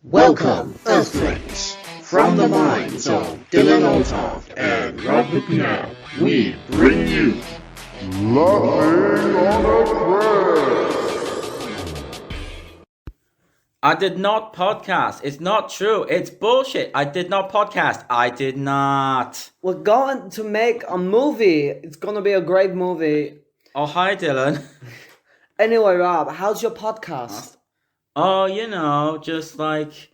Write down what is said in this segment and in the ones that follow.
Welcome, Earthlings! From the minds of Dylan Oltoft and Rob McNabb, we bring you Laughing on a Prayer! I did not podcast. It's not true. It's bullshit. I did not podcast. I did not. We're going to make a movie. It's going to be a great movie. Oh, hi, Dylan. Anyway, Rob, how's your podcast? Oh, just like,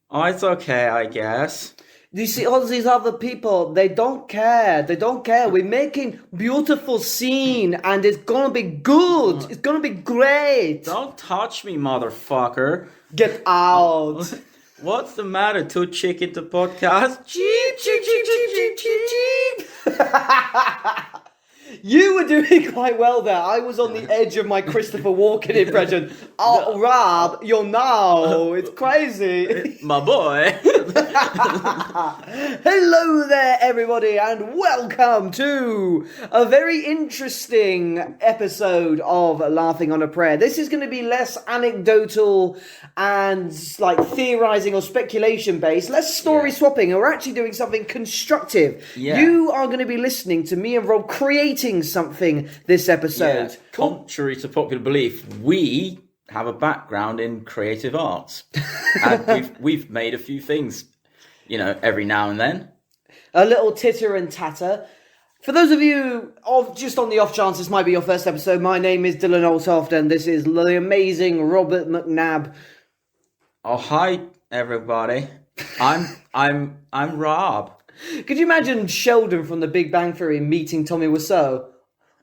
it's okay, I guess. Do you see all these other people? They don't care. They don't care. We're making beautiful scene and it's going to be good. It's going to be great. Don't touch me, motherfucker. Get out. What's the matter? Two chicken to podcast? Cheep, cheep, cheep, cheep, cheep, cheep, cheep. You were doing quite well there. I was on the edge of my Christopher Walken impression. Oh, Rob, you're now. It's crazy. My boy. Hello there, everybody, and welcome to a very interesting episode of Laughing on a Prayer. This is going to be less anecdotal and like theorizing or speculation based, less story swapping. We're actually doing something constructive. Yeah. You are going to be listening to me and Rob creating something this episode. Yeah. Contrary to popular belief, we have a background in creative arts. And we've made a few things, every now and then. A little titter and tatter. For those of you, just on the off chance this might be your first episode, my name is Dylan Oltoft and this is the amazing Robert McNabb. Oh, hi, everybody. I'm Rob. Could you imagine Sheldon from The Big Bang Theory meeting Tommy Wiseau?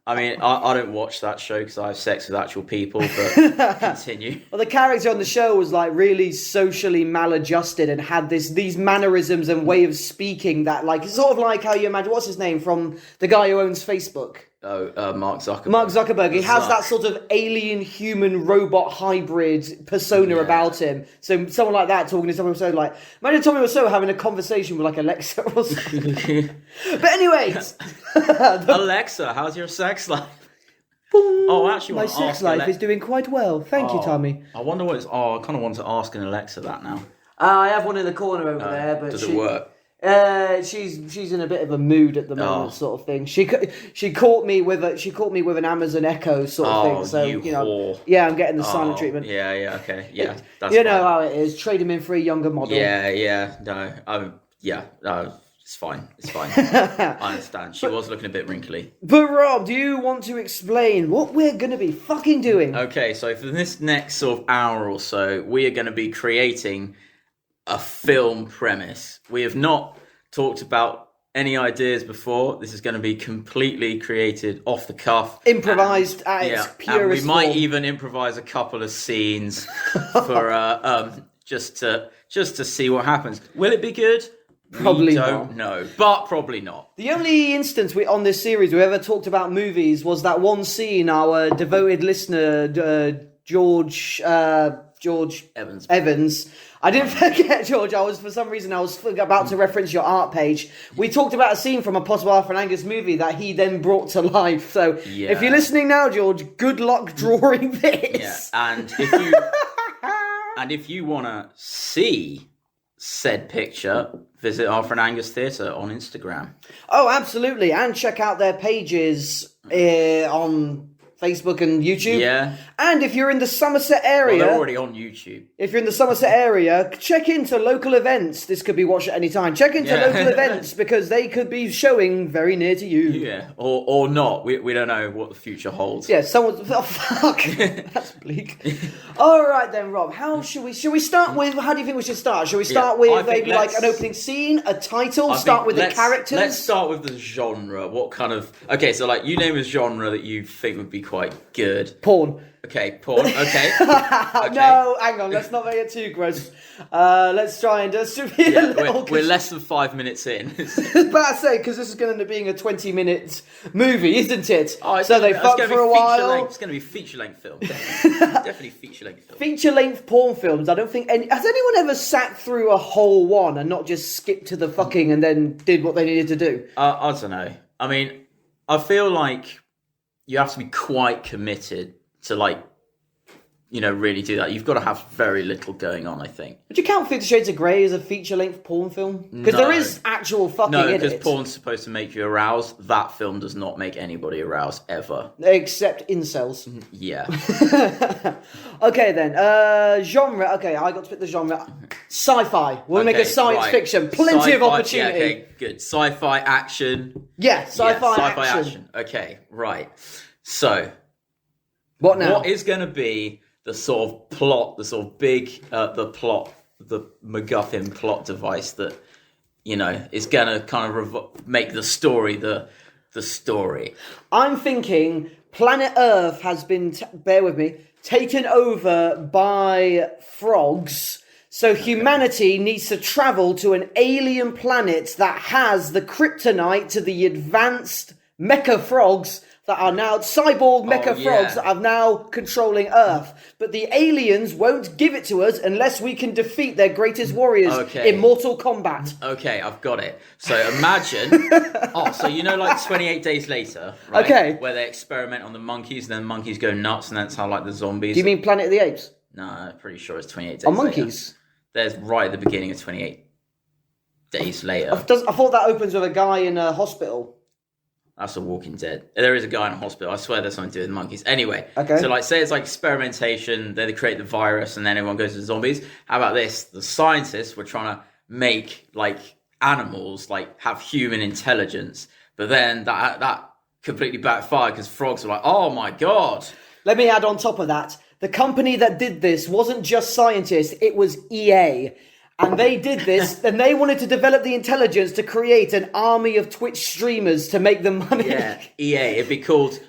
I mean, I don't watch that show because I have sex with actual people, but continue. Well, the character on the show was like really socially maladjusted and had these mannerisms and way of speaking that it's sort of like how you imagine, what's his name, from the guy who owns Facebook? Oh, Mark Zuckerberg. Mark Zuckerberg. He has that sort of alien human robot hybrid persona about him. So someone like that talking to someone so imagine Tommy Wiseau having a conversation with Alexa or something. But anyways, Alexa, how's your sex life? Boom. Actually, my sex life is doing quite well. Thank you, Tommy. I wonder what it's. I kind of want to ask an Alexa that now. I have one in the corner over there, but does it work? She's in a bit of a mood at the moment, sort of thing. She caught me with an Amazon Echo sort of thing. So whore. Yeah, I'm getting the silent treatment. Yeah, okay, yeah. That's you know how it is. Trade him in for a younger model. No, it's fine. I understand. She was looking a bit wrinkly. But Rob, do you want to explain what we're going to be fucking doing? Okay, so for this next sort of hour or so, we are going to be creating a film premise. We have not talked about any ideas before. This is going to be completely created off the cuff. Improvised at its purest and we might form. even improvise a couple of scenes for just to see what happens. Will it be good? Probably we don't know, but probably not. The only instance on this series we ever talked about movies was that one scene our devoted listener, George Evans. I didn't forget, George. For some reason, I was about to reference your art page. We talked about a scene from a possible Arthur and Angus movie that he then brought to life. So, if you're listening now, George, good luck drawing this. Yeah, and if you want to see said picture, visit Arthur and Angus Theatre on Instagram. Oh, absolutely, and check out their pages on Facebook and YouTube. Yeah. And if you're in the Somerset area... Well, they're already on YouTube. If you're in the Somerset area, check into local events. This could be watched at any time. Check into local events because they could be showing very near to you. Yeah, or not. We don't know what the future holds. Yeah, someone's... Oh, fuck. That's bleak. All right then, Rob. Should we start with... How do you think we should start? Should we start with maybe an opening scene, a title, start with the characters? Let's start with the genre. What kind of... Okay, so you name a genre that you think would be quite good. Porn. Okay, porn. Okay. No, hang on. Let's not make it too gross. Let's try and just be a little... We're less than 5 minutes in. I was about to say, because this is going to be a 20-minute movie, isn't it? Oh, so they fuck for a while. It's going to be a feature-length film. Definitely feature-length film. Feature-length porn films. I don't think... Has anyone ever sat through a whole one and not just skipped to the fucking and then did what they needed to do? I don't know. I mean, I feel like you have to be quite committed to really do that. You've got to have very little going on, I think. Would you count 50 Shades of Grey as a feature-length porn film? Because there is actual fucking in it. No, because porn's supposed to make you aroused. That film does not make anybody aroused, ever. Except incels. Yeah. Okay, then. Genre. Okay, I got to pick the genre. Sci-fi. We'll make a science fiction. Plenty of opportunity. Yeah, okay, good. Sci-fi action. Yeah, sci-fi action. Okay, right. So, what now? What is going to be the sort of plot, the sort of big, the MacGuffin plot device that, is going to kind of make the story the story? I'm thinking planet Earth has been, bear with me, taken over by frogs. So humanity needs to travel to an alien planet that has the kryptonite to the advanced mecha frogs that are now cyborg mecha frogs that are now controlling Earth. But the aliens won't give it to us unless we can defeat their greatest warriors in Mortal Kombat. Okay, I've got it. So imagine, like 28 Days Later, right? Okay. Where they experiment on the monkeys, and then the monkeys go nuts, and that's how like the zombies. Do you mean Planet of the Apes? No, I'm pretty sure it's 28 Days On monkeys? Later. There's right at the beginning of 28 Days Later. I thought that opens with a guy in a hospital. That's a Walking Dead. There is a guy in a hospital. I swear there's something to do with monkeys. Anyway, okay. So say it's like experimentation. They create the virus, and then everyone goes to zombies. How about this? The scientists were trying to make like animals like have human intelligence, but then that completely backfired because frogs were like, "Oh my god!" Let me add on top of that: the company that did this wasn't just scientists; it was EA. And they did this, and they wanted to develop the intelligence to create an army of Twitch streamers to make them money. Yeah, EA, it'd be called...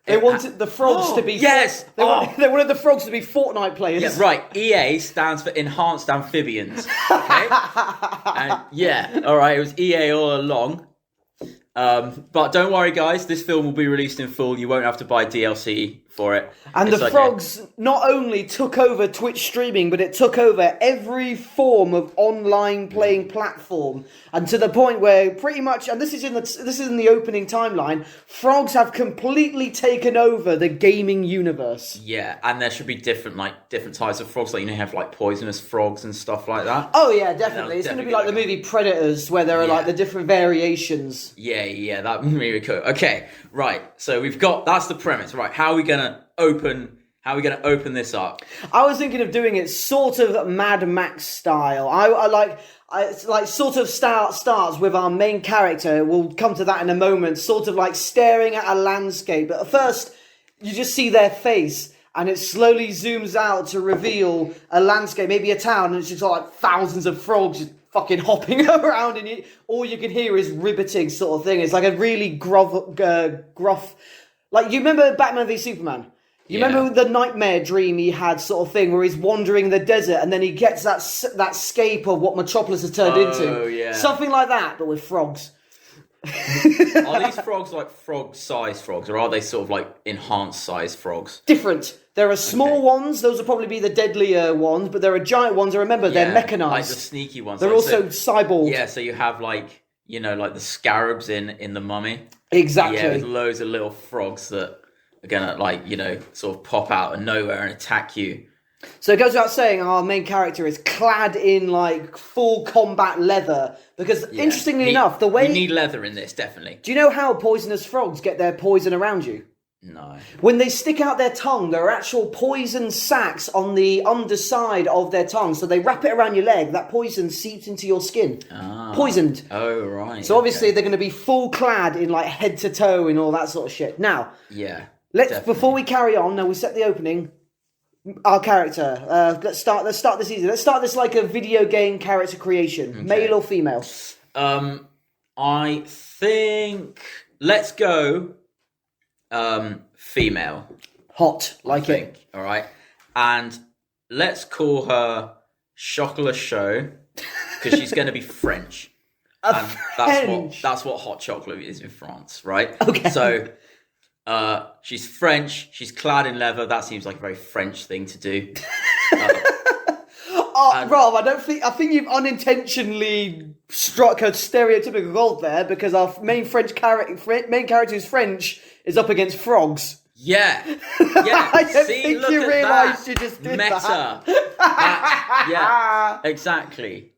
They wanted the frogs to be... Yes! They wanted the frogs to be Fortnite players. Yeah, right. EA stands for Enhanced Amphibians. Okay? Alright, it was EA all along. But don't worry, guys, this film will be released in full. You won't have to buy DLC for it. And the frogs not only took over Twitch streaming, but it took over every form of online playing platform, and to the point where pretty much, and this is in the opening timeline, frogs have completely taken over the gaming universe. Yeah, and there should be different types of frogs, like you have like poisonous frogs and stuff like that. Oh yeah, definitely. It's going to be like the movie Predators, where there are like the different variations. Yeah, that would be really cool. Okay, right. So that's the premise, right? How are we gonna open this up? I was thinking of doing it sort of Mad Max style. I sort of starts with our main character. We'll come to that in a moment. Sort of like staring at a landscape. But at first, you just see their face, and it slowly zooms out to reveal a landscape, maybe a town, and it's just like thousands of frogs just fucking hopping around, and all you can hear is ribbiting sort of thing. It's like a really gruff. Like, you remember Batman v Superman? You remember the nightmare dream he had sort of thing where he's wandering the desert and then he gets that scape of what Metropolis has turned into? Oh, yeah. Something like that, but with frogs. Are these frogs like frog-sized frogs, or are they sort of like enhanced-sized frogs? Different. There are small ones, those will probably be the deadlier ones, but there are giant ones, and remember, they're mechanized. Like the sneaky ones. They're also cyborg. Yeah, so you have like the scarabs in The Mummy. Exactly. Yeah, there's loads of little frogs that are gonna sort of pop out of nowhere and attack you. So it goes without saying our main character is clad in like full combat leather, because interestingly enough, the way... You need leather in this, definitely. Do you know how poisonous frogs get their poison around you? No. When they stick out their tongue, there are actual poison sacs on the underside of their tongue. So they wrap it around your leg. That poison seeps into your skin. Poisoned. Oh, right. So obviously they're going to be full clad in like head to toe and all that sort of shit. Now, before we carry on, now we set the opening. Our character. Let's start this easy. Let's start this like a video game character creation. Male or female? I think let's go female. Hot, like it. All right, and let's call her Chocolat Chaud because she's going to be French. And that's what hot chocolate is in France, right? Okay. So she's French. She's clad in leather. That seems like a very French thing to do. Rob, I think you've unintentionally struck a stereotypical gold there, because our main character who's French is up against frogs. Yeah. I don't See, think look you at realised that. you just did Meta. that. Yeah, exactly.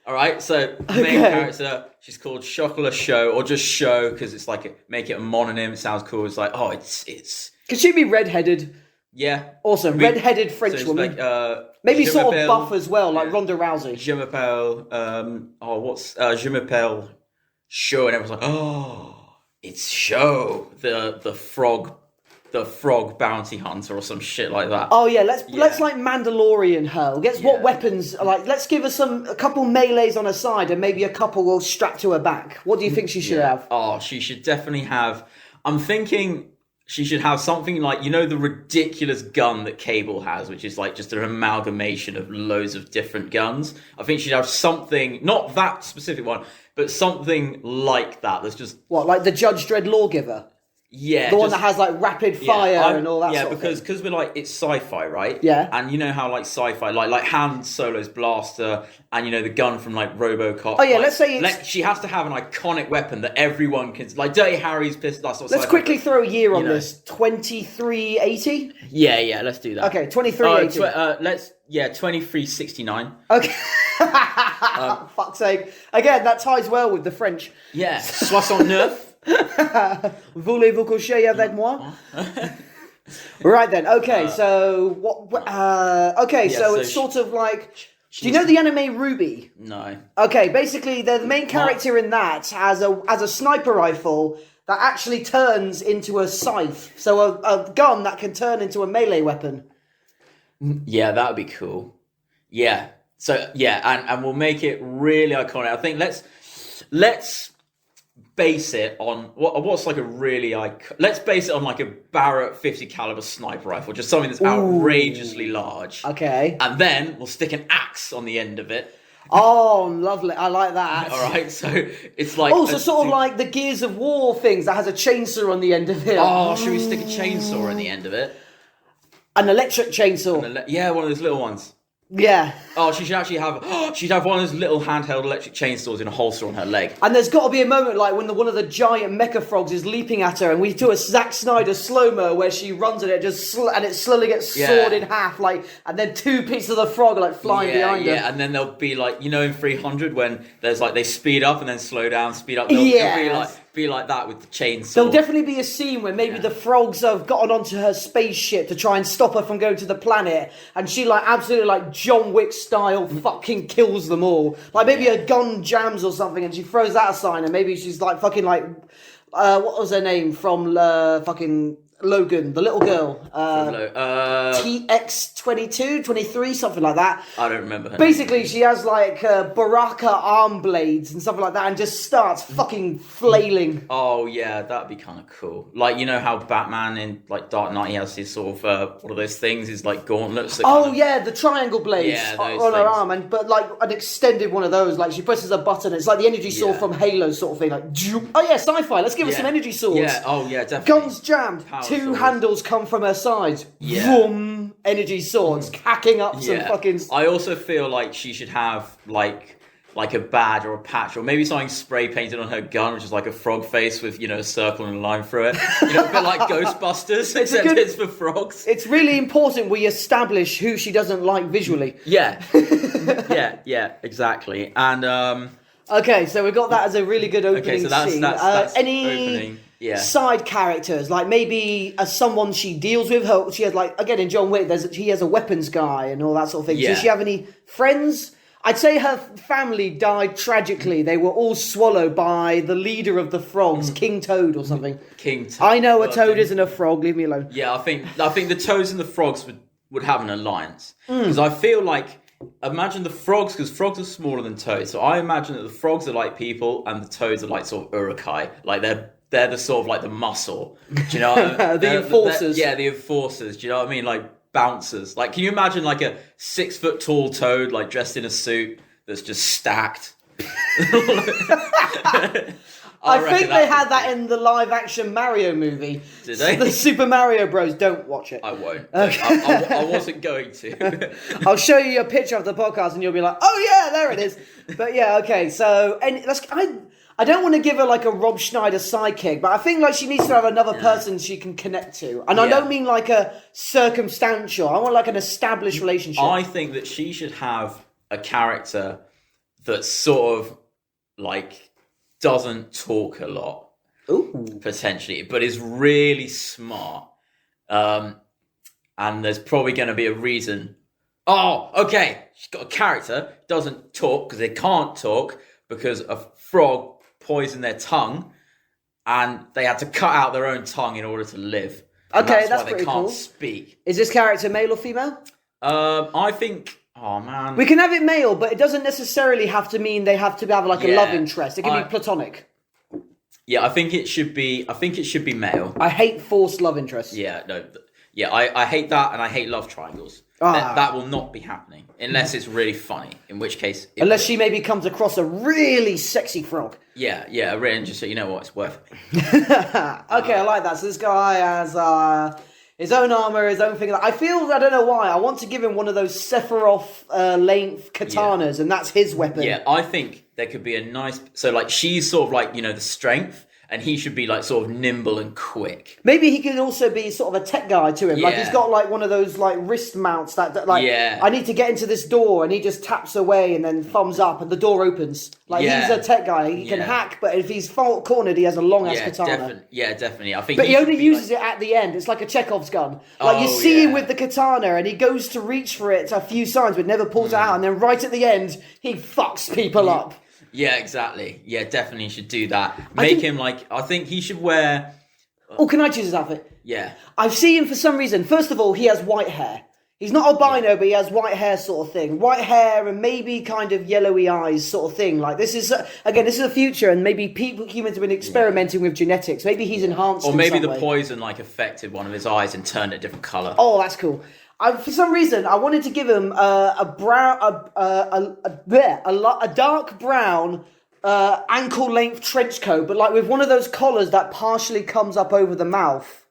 All right, so the main Okay. character, she's called Chocolat Show, or just Show, because it's like, make it a mononym, it sounds cool. It's like, oh, it's Could she be redheaded? yeah. Awesome, Be- redheaded So French it's woman. like, Maybe Je sort of m'appelle- buff as well, like yeah. Ronda Rousey. Je m'appelle, Je m'appelle Show, and everyone's like, oh, it's Show, the frog bounty hunter or some shit like that. Oh yeah, let's like Mandalorian her. Guess what Yeah. weapons? Like, let's give her a couple melees on her side, and maybe a couple will strap to her back. What do you think she should have? Oh, she should definitely have. I'm thinking she should have something like, you know, the ridiculous gun that Cable has, which is like just an amalgamation of loads of different guns. I think she'd have something, not that specific one, but something like that. That's just What, like the Judge Dredd lawgiver, yeah, the one just- that has like rapid fire I'm- and all that. Yeah, sort of because thing. we're like, it's sci-fi, right? Yeah. And you know how like sci-fi, like Han Solo's blaster, and you know the gun from like RoboCop. Oh, yeah, like, let's say it's- she has to have an iconic weapon that everyone can, like Dirty Harry's pistol. That sort of Let's sci-fi. quickly throw a year on You know. this. 2380. Yeah, let's do that. Okay, 2380. 2369. Okay. Fuck's sake. Again, that ties well with the French. Yeah, 69. Voulez-vous coucher avec moi? Right then. Okay, so what? Okay, yeah, so so it's sort of like. Do you know the anime Ruby? No. Okay, basically, the main character in that has a sniper rifle that actually turns into a scythe. So a gun that can turn into a melee weapon. Yeah, that would be cool. Yeah. So yeah, and we'll make it really iconic. I think let's base it on what's like a really let's base it on like a Barrett 50 caliber sniper rifle, just something that's outrageously large. Okay. And then we'll stick an axe on the end of it. Oh, lovely. I like that. All right, so it's like Also, sort of like the Gears of War things that has a chainsaw on the end of it. Oh, should we stick a chainsaw on the end of it? An electric chainsaw. Yeah, one of those little ones. Yeah. Oh, she should actually have. She'd have one of those little handheld electric chainsaws in a holster on her leg. And there's got to be a moment like when one of the giant mecha frogs is leaping at her, and we do a Zack Snyder slow-mo where she runs at it, and it slowly gets sawed in half, like, and then two pieces of the frog are like flying behind her. Yeah, and then there'll be like, you know, in 300 when there's like they speed up and then slow down, speed up. It'll be like that with the chainsaw. There'll definitely be a scene where maybe the frogs have gotten onto her spaceship to try and stop her from going to the planet, and she like absolutely like John Wick style fucking kills them all. Like maybe her gun jams or something, and she throws that aside, and maybe she's like fucking like what was her name from fucking Logan, the little girl. TX22, 23, something like that. I don't remember her Basically, she has like Baraka arm blades and stuff like that, and just starts fucking flailing. Oh yeah, that'd be kind of cool. Like, you know how Batman in like Dark Knight, he has his sort of one of those things, his like gauntlets. That Yeah, the triangle blades those on her things. arm, but like an extended one of those. Like she presses a button, it's like the energy sword from Halo sort of thing. Like, oh yeah, sci-fi. Let's give her some energy swords. Yeah. Oh yeah, definitely. Guns jammed. Power Two swords. handles come from her sides. Yeah. Vroom, energy swords hacking up some fucking. I also feel like she should have like a badge or a patch, or maybe something spray painted on her gun, which is like a frog face with, you know, a circle and a line through it. You know, a bit like Ghostbusters, except it's for frogs. It's really important we establish who she doesn't like visually. Yeah, yeah, exactly. And Okay, so we got that as a really good opening so that's scene. that's Any opening. Yeah. side characters, like maybe as someone she deals with, she has like, again in John Wick, he has a weapons guy and all that sort of thing. Yeah. Does she have any friends? I'd say her family died tragically. They were all swallowed by the leader of the frogs, King Toad or something. King Toad. I know a toad isn't a frog, leave me alone. Yeah, I think the toads and the frogs would have an alliance, because I feel like, imagine the frogs, because frogs are smaller than toads, so I imagine that the frogs are like people and the toads are like sort of urukai, like they're the sort of like the muscle. Do you know what I mean? The enforcers. The enforcers. Do you know what I mean? Like bouncers. Like, can you imagine like a 6 foot tall toad like dressed in a suit that's just stacked? I think they had that in the live action Mario movie. Did they? The Super Mario Bros. Don't watch it. I won't. I wasn't going to. I'll show you a picture of the podcast and you'll be like, oh yeah, there it is. But yeah, okay. So I don't want to give her like a Rob Schneider sidekick, but I think like she needs to have another person she can connect to. And I don't mean like a circumstantial. I want like an established relationship. I think that she should have a character that's sort of like doesn't talk a lot, potentially, but is really smart. And there's probably going to be a reason. Oh, okay. She's got a character, doesn't talk because they can't talk because a frog poisoned their tongue and they had to cut out their own tongue in order to live. Okay, that's why pretty they can't cool. speak. Is this character male or female? I think... Oh, man. We can have it male, but it doesn't necessarily have to mean they have to have like a love interest. It can be platonic. Yeah, I think it should be male. I hate forced love interests. Yeah, no. Yeah, I hate that, and I hate love triangles. That will not be happening unless it's really funny. In which case, unless she maybe comes across a really sexy frog. Yeah, and just so you know what, it's worth it. Okay, I like that. So this guy has his own armor, his own thing. I feel, I don't know why, I want to give him one of those Sephiroth length katanas, and that's his weapon. Yeah, I think there could be a nice. So like she's sort of like the strength. And he should be like sort of nimble and quick. Maybe he can also be sort of a tech guy to him. Yeah. Like he's got like one of those like wrist mounts that like I need to get into this door, and he just taps away and then thumbs up and the door opens. Like he's a tech guy. He can hack, but if he's cornered, he has a long ass katana. Definitely. I think. But he only uses it at the end. It's like a Chekhov's gun. Like you see him with the katana, and he goes to reach for it a few times, but never pulls it out. And then right at the end, he fucks people up. Yeah, exactly. Yeah, definitely should do that. Make him like... I think he should wear... Oh, can I choose his outfit? Yeah. I've seen him for some reason. First of all, he has white hair. He's not albino, but he has white hair sort of thing. White hair and maybe kind of yellowy eyes sort of thing. Like this is, again, this is the future, and maybe humans have been experimenting with genetics. Maybe he's enhanced or maybe the way. poison like affected one of his eyes and turned it a different colour. Oh, that's cool. For some reason, I wanted to give him a dark brown ankle-length trench coat, but like with one of those collars that partially comes up over the mouth.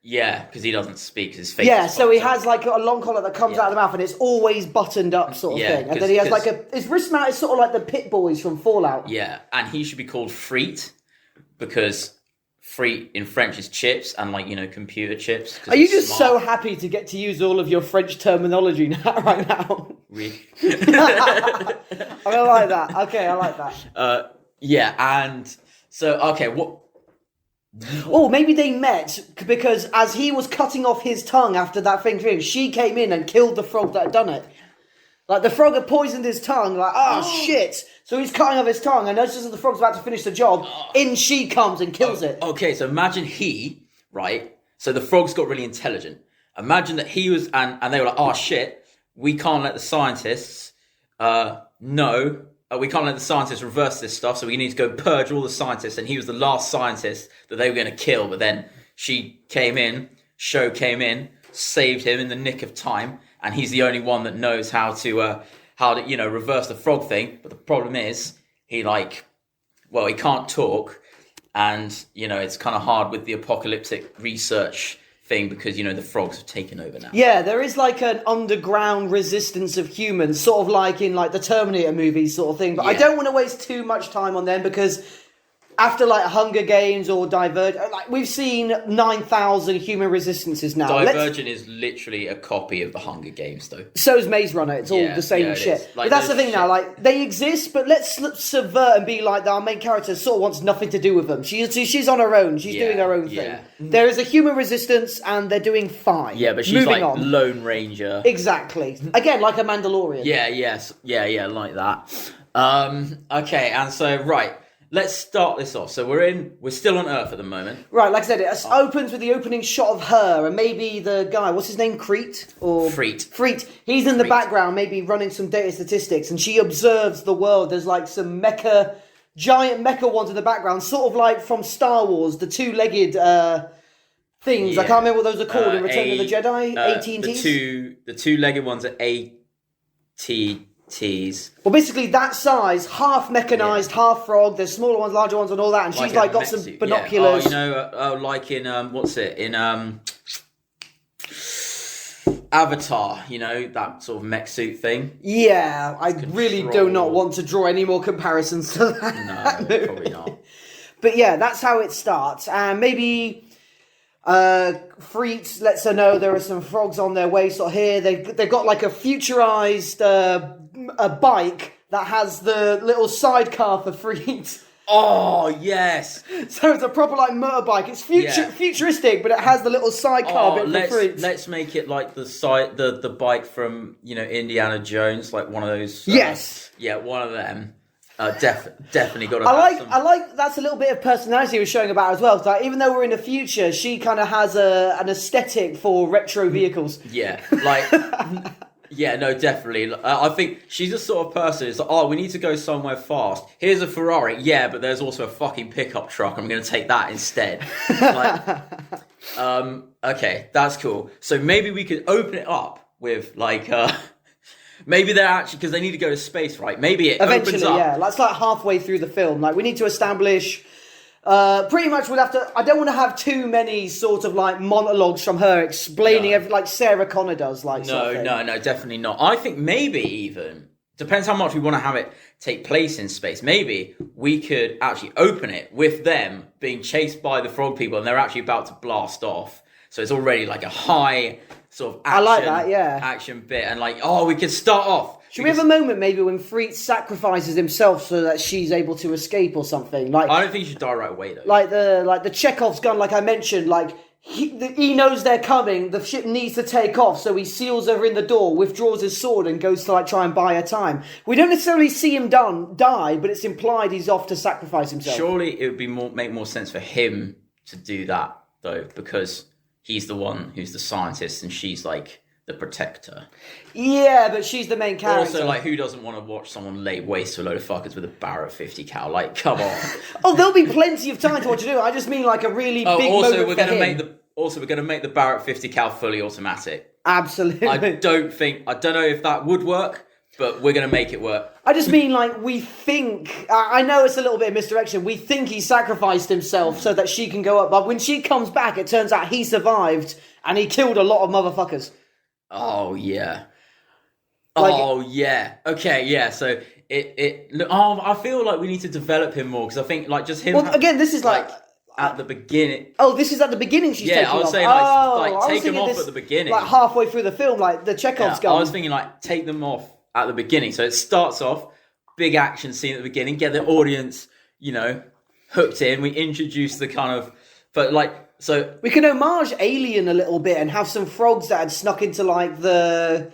Yeah, because he doesn't speak. His face. Yeah, so he has like a long collar that comes out of the mouth, and it's always buttoned up, sort of thing. And then he has like his wrist mount is sort of like the Pit Boys from Fallout. Yeah, and he should be called Frite because Frite in French is chips, and like computer chips. Are you just so happy to get to use all of your French terminology right now? Really? I like that. Okay, I like that. Yeah, and so okay, what? Oh, maybe they met because as he was cutting off his tongue after that thing, she came in and killed the frog that had done it. Like the frog had poisoned his tongue. Like, shit! So he's cutting off his tongue, and just as the frog's about to finish the job, in she comes and kills it. Okay, so imagine right? So the frogs got really intelligent. Imagine that he was, and they were like, oh shit, we can't let the scientists, we can't let the scientists reverse this stuff, so we need to go purge all the scientists, and he was the last scientist that they were going to kill, but then she came in, saved him in the nick of time, and he's the only one that knows how to reverse the frog thing, but the problem is, he can't talk, and, it's kind of hard with the apocalyptic research thing because the frogs have taken over now. Yeah, there is like an underground resistance of humans, sort of like in like the Terminator movies sort of thing. But I don't want to waste too much time on them because after like Hunger Games or Divergent, like we've seen 9,000 human resistances now. Divergent is literally a copy of the Hunger Games, though. So is Maze Runner. It's all the same shit. But that's the thing now. Like they exist, but let's subvert and be like our main character sort of wants nothing to do with them. She's on her own. She's doing her own thing. There is a human resistance, and they're doing fine. Yeah, but she's moving like on. Lone Ranger. Exactly. Again, like a Mandalorian. Yeah, like that. Okay, and so right. Let's start this off. So we're still on Earth at the moment. Right, like I said, it opens with the opening shot of her and maybe the guy, what's his name, Crete? Or Freet. He's in the background, maybe running some data statistics, and she observes the world. There's like some giant mecha ones in the background, sort of like from Star Wars, the two-legged things. I can't remember what those are called in Return of the Jedi. AT&Ts? The two-legged ones are AT-Ts. Well, basically that size, half mechanized, half frog. There's smaller ones, larger ones, and all that. And she's like got some binoculars. Like in what's it in Avatar? That sort of mech suit thing. Yeah, I really do not want to draw any more comparisons to that. No, probably not. But yeah, that's how it starts. And maybe Freet lets her know there are some frogs on their way. So here they've got like a futurized a bike that has the little sidecar for Freet. Oh yes. So it's a proper like motorbike. It's futuristic, but it has the little sidecar bit for Freet. Let's make it like the bike from Indiana Jones, like one of those. Yes. Yeah, one of them. Definitely got to. I like that's a little bit of personality he was showing about as well. So, like, even though we're in the future, she kind of has an aesthetic for retro vehicles. Yeah, like. Yeah, no, definitely. I think she's the sort of person who's like, oh, we need to go somewhere fast. Here's a Ferrari. Yeah, but there's also a fucking pickup truck. I'm going to take that instead. Okay, that's cool. So maybe we could open it up with, like, maybe they're actually, because they need to go to space, right? Maybe it opens up. Yeah. That's like halfway through the film. Like, we need to establish... pretty much we'll have to... I don't want to have too many sort of like monologues from her explaining everything like Sarah Connor does. Like No, definitely not. I think maybe even... Depends how much we want to have it take place in space. Maybe we could actually open it with them being chased by the frog people and they're actually about to blast off. So it's already like a high sort of action, I like that, yeah. Action bit. And like, oh, we could start off... Should we have a moment maybe when Freet sacrifices himself so that she's able to escape or something? Like I don't think she should die right away though. Like the Chekhov's gun, like I mentioned, like he knows they're coming. The ship needs to take off, so he seals her in the door, withdraws his sword, and goes to like try and buy her time. We don't necessarily see him die, but it's implied he's off to sacrifice himself. Surely it would make more sense for him to do that though, because he's the one who's the scientist and she's like the protector. Yeah, but she's the main character. Also, like, who doesn't want to watch someone lay waste to a load of fuckers with a Barrett 50 cal? Like, come on. Oh, there'll be plenty of time to watch it do. I just mean like a really big moment we're going to make the Barrett 50 cal fully automatic. Absolutely. I don't know if that would work, but we're going to make it work. I just mean, like, we think... I know it's a little bit of misdirection. We think he sacrificed himself so that she can go up. But when she comes back, it turns out he survived and he killed a lot of motherfuckers. Oh, yeah. Like, yeah. Okay, yeah. So I feel like we need to develop him more because I think like just him. Well, again, this is like at the beginning. Oh, this is at the beginning. She's taking off. I was saying like take them off at the beginning, like halfway through the film, like the Chekhov's gun. I was thinking like take them off at the beginning. So it starts off big action scene at the beginning, get the audience, hooked in. We introduce the kind of, but like. So we can homage Alien a little bit and have some frogs that had snuck into like the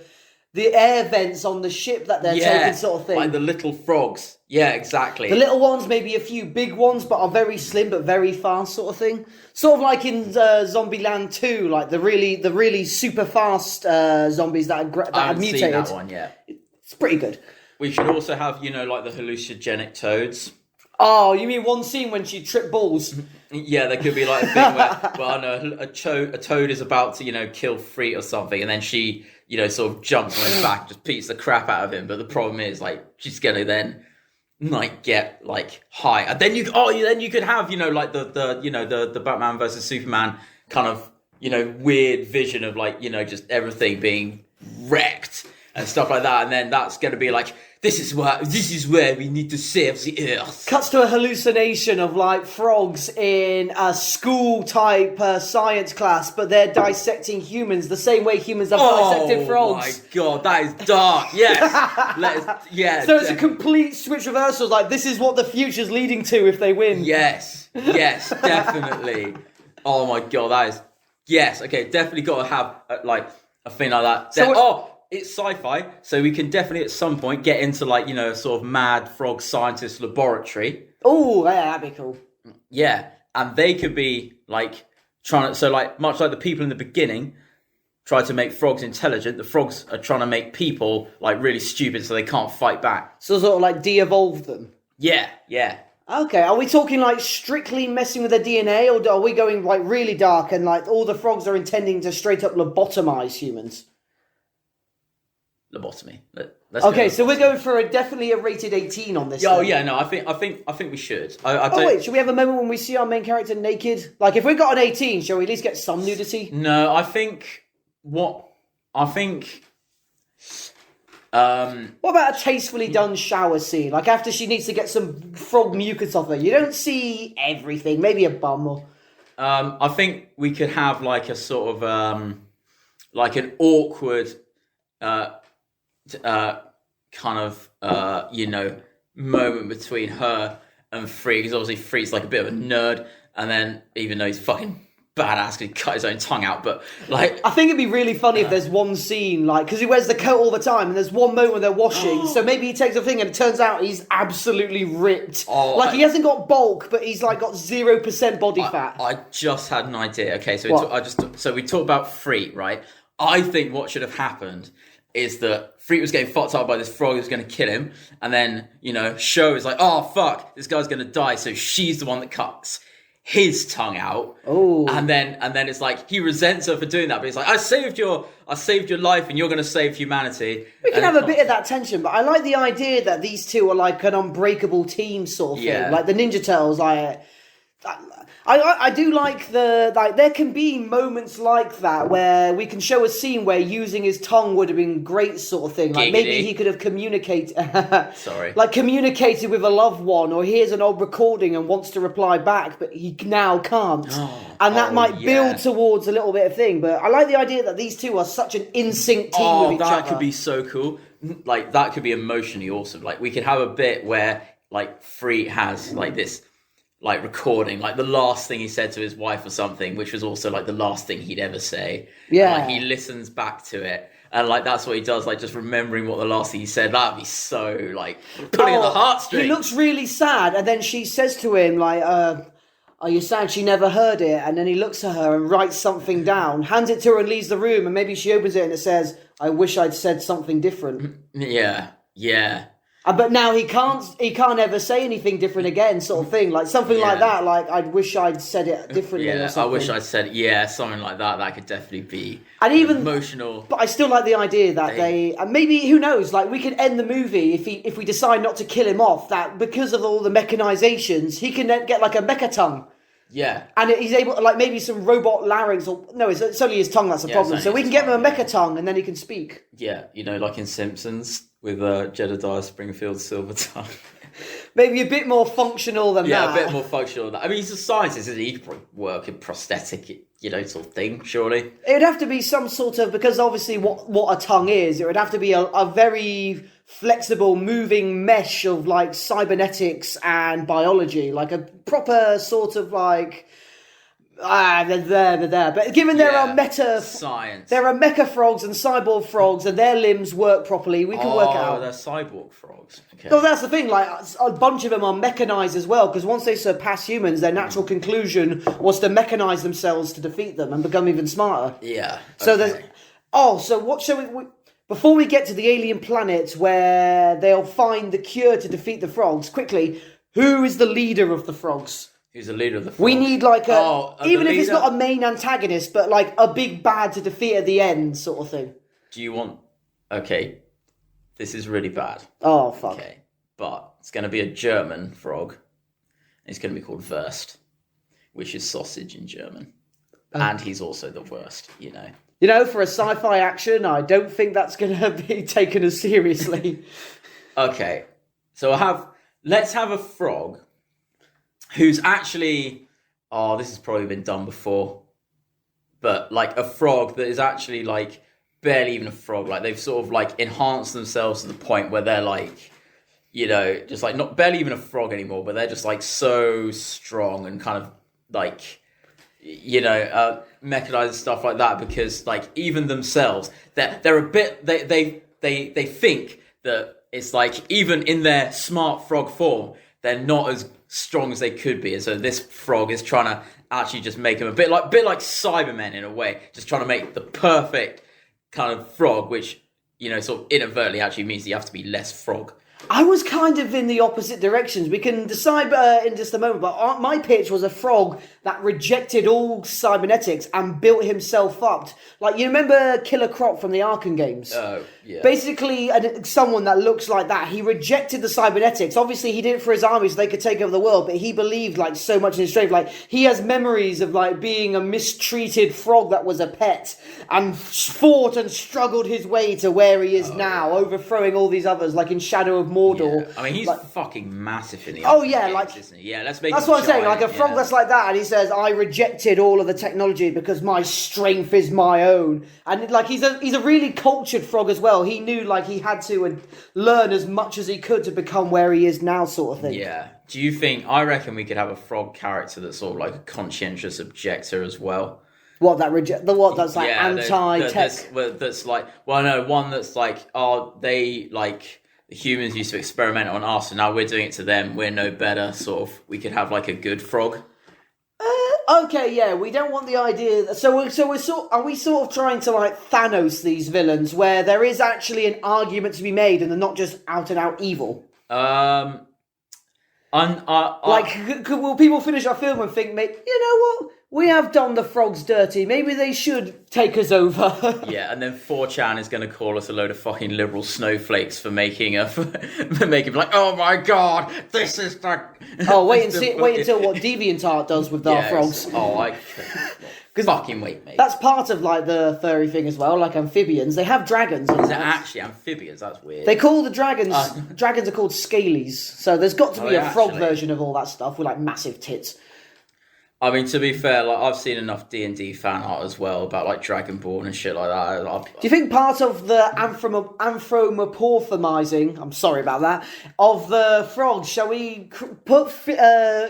air vents on the ship that they're taking, sort of thing. Like the little frogs. Yeah, exactly. The little ones, maybe a few big ones, but are very slim but very fast, sort of thing. Sort of like in Zombieland 2, like the really super fast zombies that had mutated. Seen that one yet. It's pretty good. We should also have, like the hallucinogenic toads. Oh, you mean one scene when she tripped balls? Yeah, there could be like a thing where, well, I know a toad is about to, kill Freet or something, and then she, sort of jumps on his back, just beats the crap out of him. But the problem is, like, she's gonna then, like, get like high, and then you could have, like the Batman versus Superman kind of, weird vision of like, just everything being wrecked and stuff like that, and then that's gonna be like. This is where we need to save the Earth. Cuts to a hallucination of like frogs in a school type science class, but they're dissecting humans the same way humans have dissected frogs. Oh my god, that is dark. Yes. So it's a complete switch reversal. Like this is what the future's leading to if they win. Yes, definitely. Oh my god, that is okay. Definitely got to have a thing like that. So it's sci-fi, so we can definitely at some point get into like, a sort of mad frog scientist laboratory. Oh, yeah, that'd be cool. Yeah, and they could be like trying to, so like much like the people in the beginning try to make frogs intelligent, the frogs are trying to make people like really stupid so they can't fight back. So sort of like de-evolve them? Yeah. Okay, are we talking like strictly messing with their DNA, or are we going like really dark and like all the frogs are intending to straight up lobotomize humans? Lobotomy. Okay, so we're going for definitely a rated 18 on this. Oh yeah, no, I think we should. Wait, should we have a moment when we see our main character naked? Like, if we got an 18, shall we at least get some nudity? No, I think What about a tastefully done shower scene? Like after she needs to get some frog mucus off her. You don't see everything. Maybe a bum or... I think we could have like a sort of like an awkward kind of moment between her and Free, because obviously Free's like a bit of a nerd, and then even though he's fucking badass because he cut his own tongue out, but like I think it'd be really funny if there's one scene, like, because he wears the coat all the time, and there's one moment when they're washing, so maybe he takes a thing and it turns out he's absolutely ripped. He hasn't got bulk, but he's like got 0% body fat. I just had an idea. Okay, so we talked about Free, right? I think what should have happened is that Freak was getting fucked up by this frog who was going to kill him, and then, Show is like, oh, fuck, this guy's going to die, so she's the one that cuts his tongue out. Oh. And then it's like, he resents her for doing that, but he's like, I saved your life, and you're going to save humanity. We can have a bit of that tension, but I like the idea that these two are like an unbreakable team sort of thing. Like the Ninja Turtles, I do like there can be moments like that where we can show a scene where using his tongue would have been great sort of thing. Like maybe he could have communicated with a loved one, or hears an old recording and wants to reply back, but he now can't. And that might build towards a little bit of thing. But I like the idea that these two are such an in-sync team with each other. That could be so cool. Like, that could be emotionally awesome. Like, we could have a bit where, like, Free has, like, this... like recording, like the last thing he said to his wife or something, which was also like the last thing he'd ever say. Yeah. And, like, he listens back to it, and like that's what he does, like just remembering what the last thing he said. That'd be so like pulling at the heartstrings. He looks really sad, and then she says to him like, are you sad she never heard it? And then he looks at her and writes something down, hands it to her and leaves the room, and maybe she opens it and it says, I wish I'd said something different. Yeah. But now he can't ever say anything different again, sort of thing. Like something like that, like I wish I'd said it differently or something. I wish I'd said something like that. That could definitely be emotional. But I still like the idea that and maybe, who knows, like we could end the movie if we decide not to kill him off, that because of all the mechanizations, he can then get like a mecha tongue. Yeah. And he's able to, like, maybe some robot larynx, or no, it's only his tongue that's the problem. So we can give him a mecha tongue and then he can speak. Yeah, like in Simpsons with Jedediah Springfield Silver Tongue. Maybe a bit more functional than that. Yeah, a bit more functional than that. I mean, he's a scientist, isn't he? He could probably work in prosthetic, sort of thing, surely. It would have to be some sort of, because obviously what a tongue is, it would have to be a very flexible, moving mesh of like cybernetics and biology, like a proper sort of like they're there. But given there are science, there are mecha frogs and cyborg frogs, and their limbs work properly, we can work it out. Oh, they're cyborg frogs. Okay. So that's the thing. Like a bunch of them are mechanized as well, because once they surpass humans, their natural conclusion was to mechanize themselves to defeat them and become even smarter. Yeah. So there's. So what shall we? Before we get to the alien planet where they'll find the cure to defeat the frogs, quickly, who is the leader of the frogs? Who's the leader of the frogs? We need like even if it's not a main antagonist, but like a big bad to defeat at the end, sort of thing. Do you want... Okay, this is really bad. Oh, fuck. Okay, but it's going to be a German frog. It's going to be called Wurst, which is sausage in German. And he's also the worst, For a sci-fi action, I don't think that's going to be taken as seriously. Okay, so let's have a frog who's actually... Oh, this has probably been done before. But, like, a frog that is actually, like, barely even a frog. Like, they've sort of, like, enhanced themselves to the point where they're, like, just, like, not barely even a frog anymore, but they're just, like, so strong and kind of, like... mechanized stuff like that, because like even themselves, they're a bit they think that it's like even in their smart frog form, they're not as strong as they could be, and so this frog is trying to actually just make them a bit like Cybermen in a way, just trying to make the perfect kind of frog, which sort of inadvertently actually means you have to be less frog. I was kind of in the opposite directions. We can decide in just a moment, but my pitch was a frog that rejected all cybernetics and built himself up. Like, you remember Killer Croc from the Arkham games? Oh, yeah. Basically, someone that looks like that. He rejected the cybernetics. Obviously, he did it for his army so they could take over the world, but he believed, like, so much in his strength. Like, he has memories of, like, being a mistreated frog that was a pet and fought and struggled his way to where he is now, overthrowing all these others, like in Shadow of Mordor. Yeah. I mean, he's like, fucking massive in the games, like, isn't he? Yeah, let's make that's him what I'm saying, giant, like a frog that's like that, and he says, I rejected all of the technology because my strength is my own. And like he's a really cultured frog as well. He knew like he had to learn as much as he could to become where he is now, sort of thing. Yeah. Do you think, I reckon we could have a frog character that's sort of like a conscientious objector as well. What, that's like anti-tech? That's like, well, no, one that's like, they like, the humans used to experiment on us, and now we're doing it to them. We're no better. Sort of, we could have like a good frog. Okay, yeah, we don't want the idea. Are we sort of trying to like Thanos these villains, where there is actually an argument to be made, and they're not just out and out evil? Will people finish our film and think, mate, you know what? We have done the frogs dirty. Maybe they should take us over. Yeah, and then 4chan is going to call us a load of fucking liberal snowflakes for making like, oh my god, this is the. Oh, wait until what DeviantArt does with our frogs. Oh, I fucking wait, mate. That's part of like the furry thing as well. Like amphibians, they have dragons. Is it actually amphibians? That's weird. They call the dragons. Dragons are called scalies. So there's got to be a frog version of all that stuff with like massive tits. I mean, to be fair, like I've seen enough D&D fan art as well about like Dragonborn and shit like that. Do you think part of the anthropomorphizing, I'm sorry about that, of the frogs, shall we put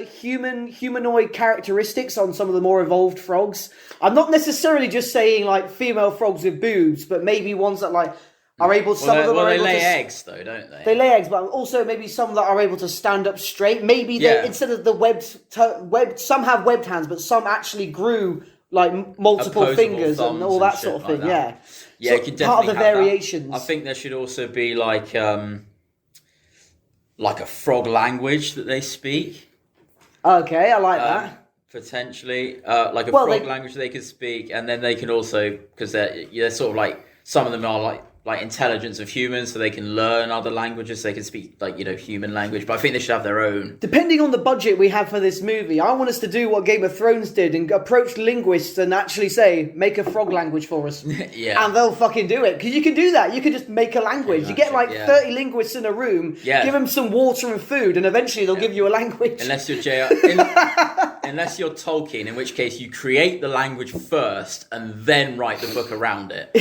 humanoid characteristics on some of the more evolved frogs? I'm not necessarily just saying like female frogs with boobs, but maybe ones that like are able. They lay eggs though, don't they? They lay eggs, but also maybe some that are able to stand up straight. Maybe instead of the some have webbed hands, but some actually grew like multiple fingers and all that sort of thing. Yeah, yeah, so you could definitely part of the have variations. That. I think there should also be like a frog language that they speak. Okay, I like that. Potentially, like a frog language they could speak, and then they can also, because they're sort of like, some of them are like intelligence of humans, so they can learn other languages, so they can speak like, human language, but I think they should have their own. Depending on the budget we have for this movie, I want us to do what Game of Thrones did and approach linguists and actually say, make a frog language for us. Yeah. And they'll fucking do it, because you can do that. You can just make a language. You get like 30 linguists in a room, give them some water and food, and eventually they'll give you a language. Unless you're unless you're Tolkien, in which case you create the language first and then write the book around it.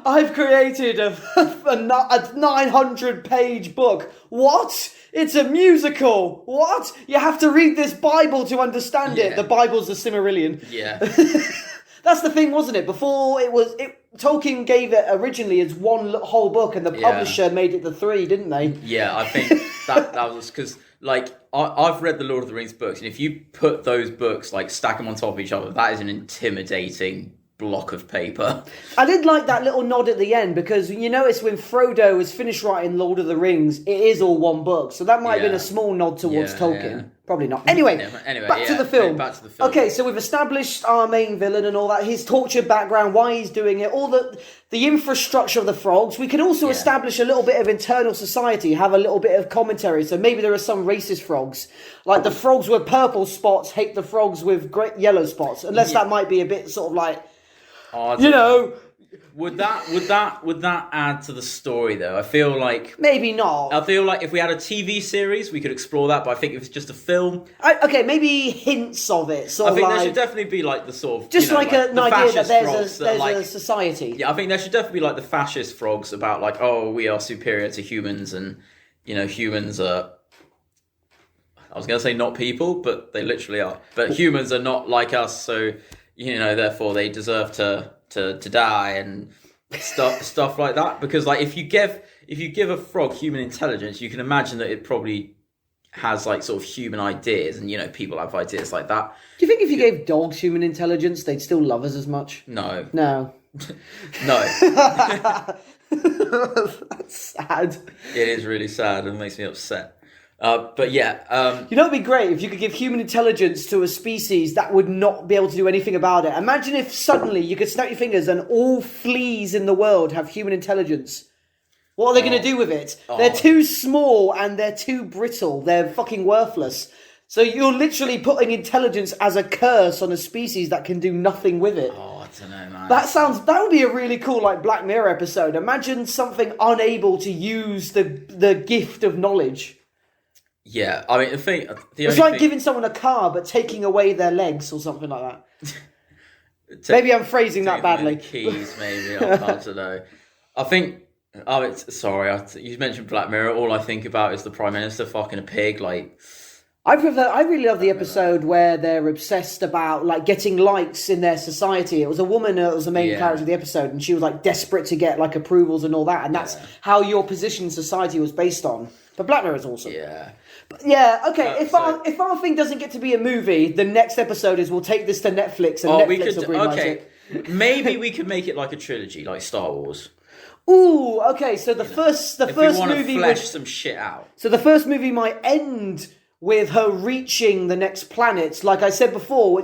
I've created a 900-page book. What? It's a musical. What? You have to read this Bible to understand it. The Bible's the Silmarillion. Yeah. That's the thing, wasn't it? Before Tolkien gave it originally as one whole book, and the publisher made it the 3, didn't they? Yeah, I think that was because, like, I've read the Lord of the Rings books, and if you put those books, like, stack them on top of each other, that is an intimidating block of paper. I did like that little nod at the end, because you notice when Frodo has finished writing Lord of the Rings, it is all one book, so that might have been a small nod towards Tolkien. Yeah. Probably not. Anyway, back to the film. Okay, so we've established our main villain and all that, his tortured background, why he's doing it, all the infrastructure of the frogs. We can also establish a little bit of internal society, have a little bit of commentary. So maybe there are some racist frogs, like the frogs with purple spots hate the frogs with great yellow spots, unless that might be a bit sort of like, Would that add to the story though? I feel like maybe not. I feel like if we had a TV series, we could explore that. But I think if it's just a film, maybe hints of it. I think there should definitely be like the sort of just an idea that there's a society. Yeah, I think there should definitely be like the fascist frogs about like, oh, we are superior to humans, and humans are. I was going to say not people, but they literally are. But humans are not like us, so therefore they deserve to die and stuff like that. Because like if you give a frog human intelligence, you can imagine that it probably has like sort of human ideas, and people have ideas like that. Do you think if you gave dogs human intelligence, they'd still love us as much? No. No. That's sad. It is really sad and makes me upset. But yeah, You know, it'd be great if you could give human intelligence to a species that would not be able to do anything about it. Imagine if suddenly you could snap your fingers and all fleas in the world have human intelligence. What are they going to do with it? They're too small and they're too brittle. They're fucking worthless. So you're literally putting intelligence as a curse on a species that can do nothing with it. I don't know, man. That would be a really cool like Black Mirror episode. Imagine something unable to use the gift of knowledge. Yeah, I mean, It's like giving someone a car but taking away their legs or something like that. Maybe I'm phrasing that badly. Keys, maybe. I don't know. I think. Oh, you mentioned Black Mirror. All I think about is the Prime Minister fucking a pig. Like, I really love the episode where they're obsessed about like getting likes in their society. It was a woman that was the main character of the episode, and she was like desperate to get like approvals and all that, and that's how your position in society was based on. But Black Mirror is awesome. yeah. But yeah, okay. If our thing doesn't get to be a movie, the next episode is we'll take this to Netflix and Netflix will greenlight it. Maybe we could make it like a trilogy, like Star Wars. Ooh, okay. So the first movie flesh some shit out. So the first movie might end with her reaching the next planet, like I said before,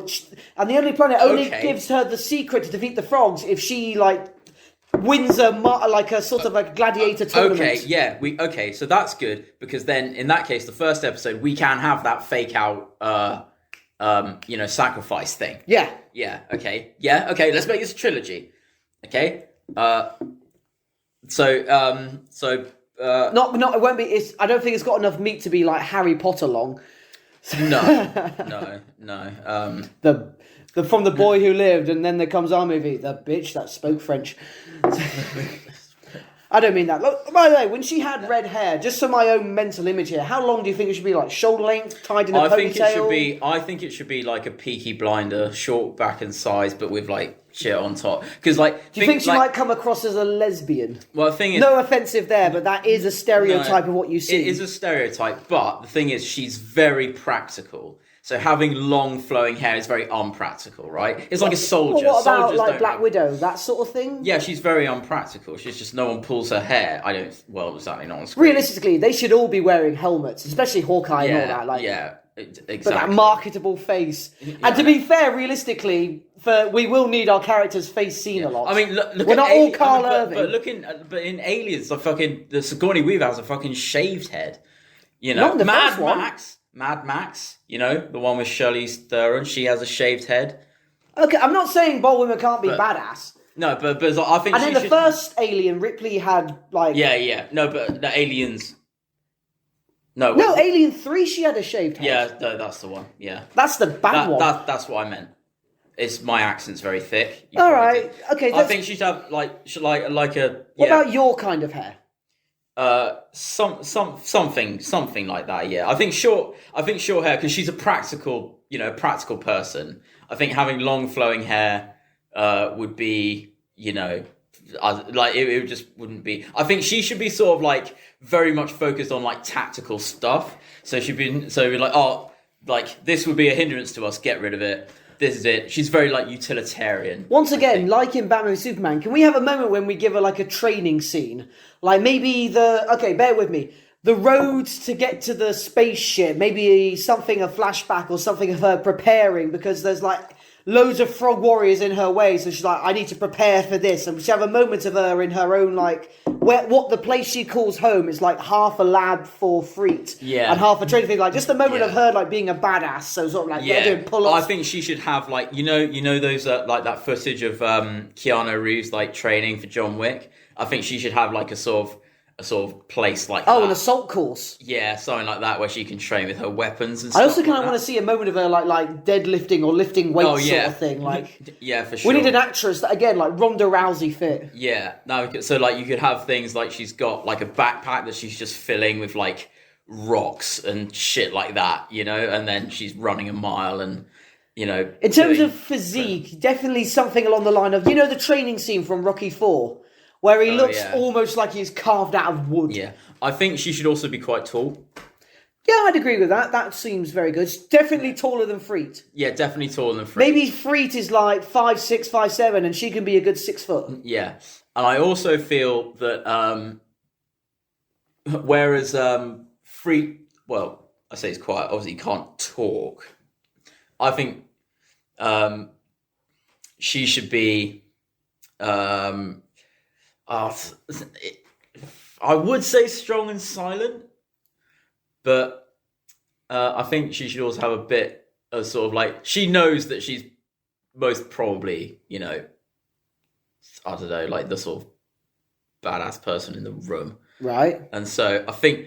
and the only planet only gives her the secret to defeat the frogs if she like wins a sort of a gladiator tournament. Okay, yeah, so that's good because then in that case, the first episode we can have that fake out, sacrifice thing. Yeah. Yeah. Okay. Let's make this a trilogy. Okay. So It won't be. I don't think it's got enough meat to be like Harry Potter long. No. From The Boy Who Lived, and then there comes our movie, The Bitch That Spoke French. I don't mean that. Look, by the way, when she had red hair, just for my own mental image here, how long do you think it should be? Like shoulder length, tied in a ponytail? I think it should be like a Peaky Blinder, short back and sides, but with like shit on top. Because like, do you think she might come across as a lesbian? Well, the thing is, no offensive there, but that is a stereotype of what you see. It is a stereotype, but the thing is, she's very practical. So having long flowing hair is very unpractical, right? It's like a soldier. Well, what about Soldiers like Black Widow, that sort of thing? Yeah, she's very unpractical. She's just no one pulls her hair. Exactly not on screen. Realistically, they should all be wearing helmets, especially Hawkeye and all that. Like, exactly. But that marketable face. Yeah. And to be fair, realistically, we will need our character's face seen a lot. I mean, look we're not all Carl Irving. But in Aliens, the Sigourney Weaver has a fucking shaved head. You know, not in the first one. Mad Max, the one with Charlize Theron, she has a shaved head. Okay, I'm not saying bold women can't be badass. No, but I think. And then the first Alien, Ripley had like. Yeah. No, but the Aliens. No, Alien 3, she had a shaved head. Yeah, that's the one. Yeah, that's the bad one. That's what I meant. My accent's very thick. All right, okay. I think she'd have like a. What about your kind of hair? Something like that. Yeah, I think short hair because she's a practical person. I think having long flowing hair would be, it just wouldn't be. I think she should be sort of like very much focused on like tactical stuff. So she'd be like, oh, like this would be a hindrance to us. Get rid of it. This is it. She's very like utilitarian. Once again, like in Batman v Superman, can we have a moment when we give her like a training scene? Like maybe bear with me. The roads to get to the spaceship, maybe a flashback or something of her preparing because there's like loads of frog warriors in her way. So she's like, I need to prepare for this. And she have a moment of her in her own like, what the place she calls home is like half a lab for Freet. Yeah. And half a training thing. Like just a moment of her like being a badass. So sort of like doing pull-ups. I think she should have like, you know those like that footage of Keanu Reeves like training for John Wick. I think she should have like a sort of place like that. Oh, an assault course. Yeah, something like that where she can train with her weapons and stuff. I also kind of want to see a moment of her like deadlifting or lifting weights sort of thing. Like, yeah, for sure. We need an actress that again like Ronda Rousey fit. Yeah, so like you could have things like she's got like a backpack that she's just filling with like rocks and shit like that, and then she's running a mile and. In terms of physique, definitely something along the line of the training scene from Rocky IV. Where he looks almost like he's carved out of wood. Yeah. I think she should also be quite tall. Yeah, I'd agree with that. That seems very good. She's definitely taller than Freet. Yeah, definitely taller than Freet. Maybe Freet is like 5'6", 5'7", and she can be a good 6 foot. Yeah. And I also feel that whereas Freet well, I say he's quiet. Obviously, he can't talk. I think she should be. I would say strong and silent, but I think she should also have a bit of sort of like, she knows that she's most probably, you know, I don't know, like the sort of badass person in the room. Right. And so I think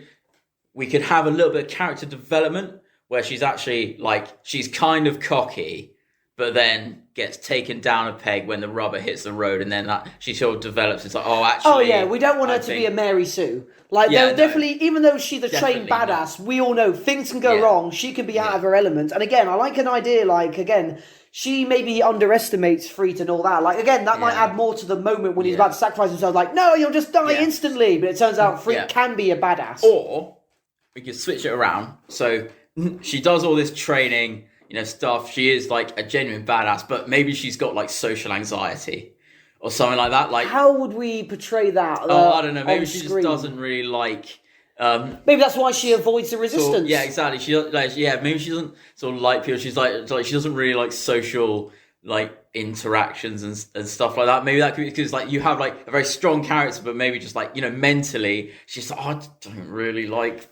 we could have a little bit of character development where she's actually like, she's kind of cocky, but then gets taken down a peg when the rubber hits the road, and then she sort of develops. It's like, oh, actually... Oh, yeah, we don't want her to be a Mary Sue. Like, Yeah, no. definitely, even though she's a trained Definitely badass, we all know things can go Yeah. wrong. She can be out of her element. And again, I like an idea, like, again, she maybe underestimates Freet and all that. Like, again, that might Yeah. add more to the moment when he's Yeah. about to sacrifice himself. Like, no, you'll just die Yeah. instantly. But it turns out Freet Yeah. can be a badass. Or we could switch it around. So she does all this training, you know, stuff. She is like a genuine badass, but maybe she's got like social anxiety or something like that. Like, How would we portray that? I don't know. Maybe on she just screen? doesn't really like. Maybe that's why she avoids the resistance. Yeah, exactly. She like, yeah, maybe she doesn't sort of like people. She's like she doesn't really like social like interactions and stuff like that. Maybe that could be because like you have like a very strong character, but maybe just like, you know, mentally she's like, oh, I don't really like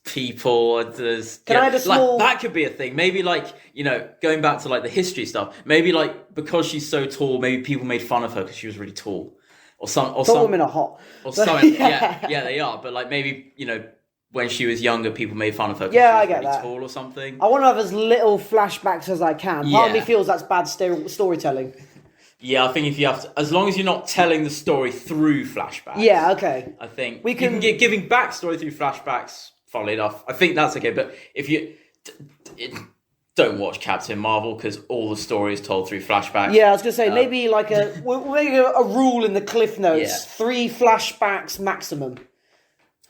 people. Can I add a small... Like, that could be a thing. Maybe like, you know, going back to like the history stuff. Maybe like because she's so tall, maybe people made fun of her because she was really tall, or some women are hot. or something. yeah, they are. But like maybe, you know, when she was younger, people made fun of her because she was I get really that. tall or something. I want to have as little flashbacks as I can. Part of me Yeah. feels that's bad storytelling. Yeah, I think if you have to, as long as you're not telling the story through flashbacks. Yeah, okay. I think We you can can- get giving backstory through flashbacks. Funnily enough, I think that's okay. But if you don't watch Captain Marvel because all the story is told through flashbacks. Yeah, I was going to say, maybe like we'll make a rule in the cliff notes. Yeah. 3 flashbacks maximum.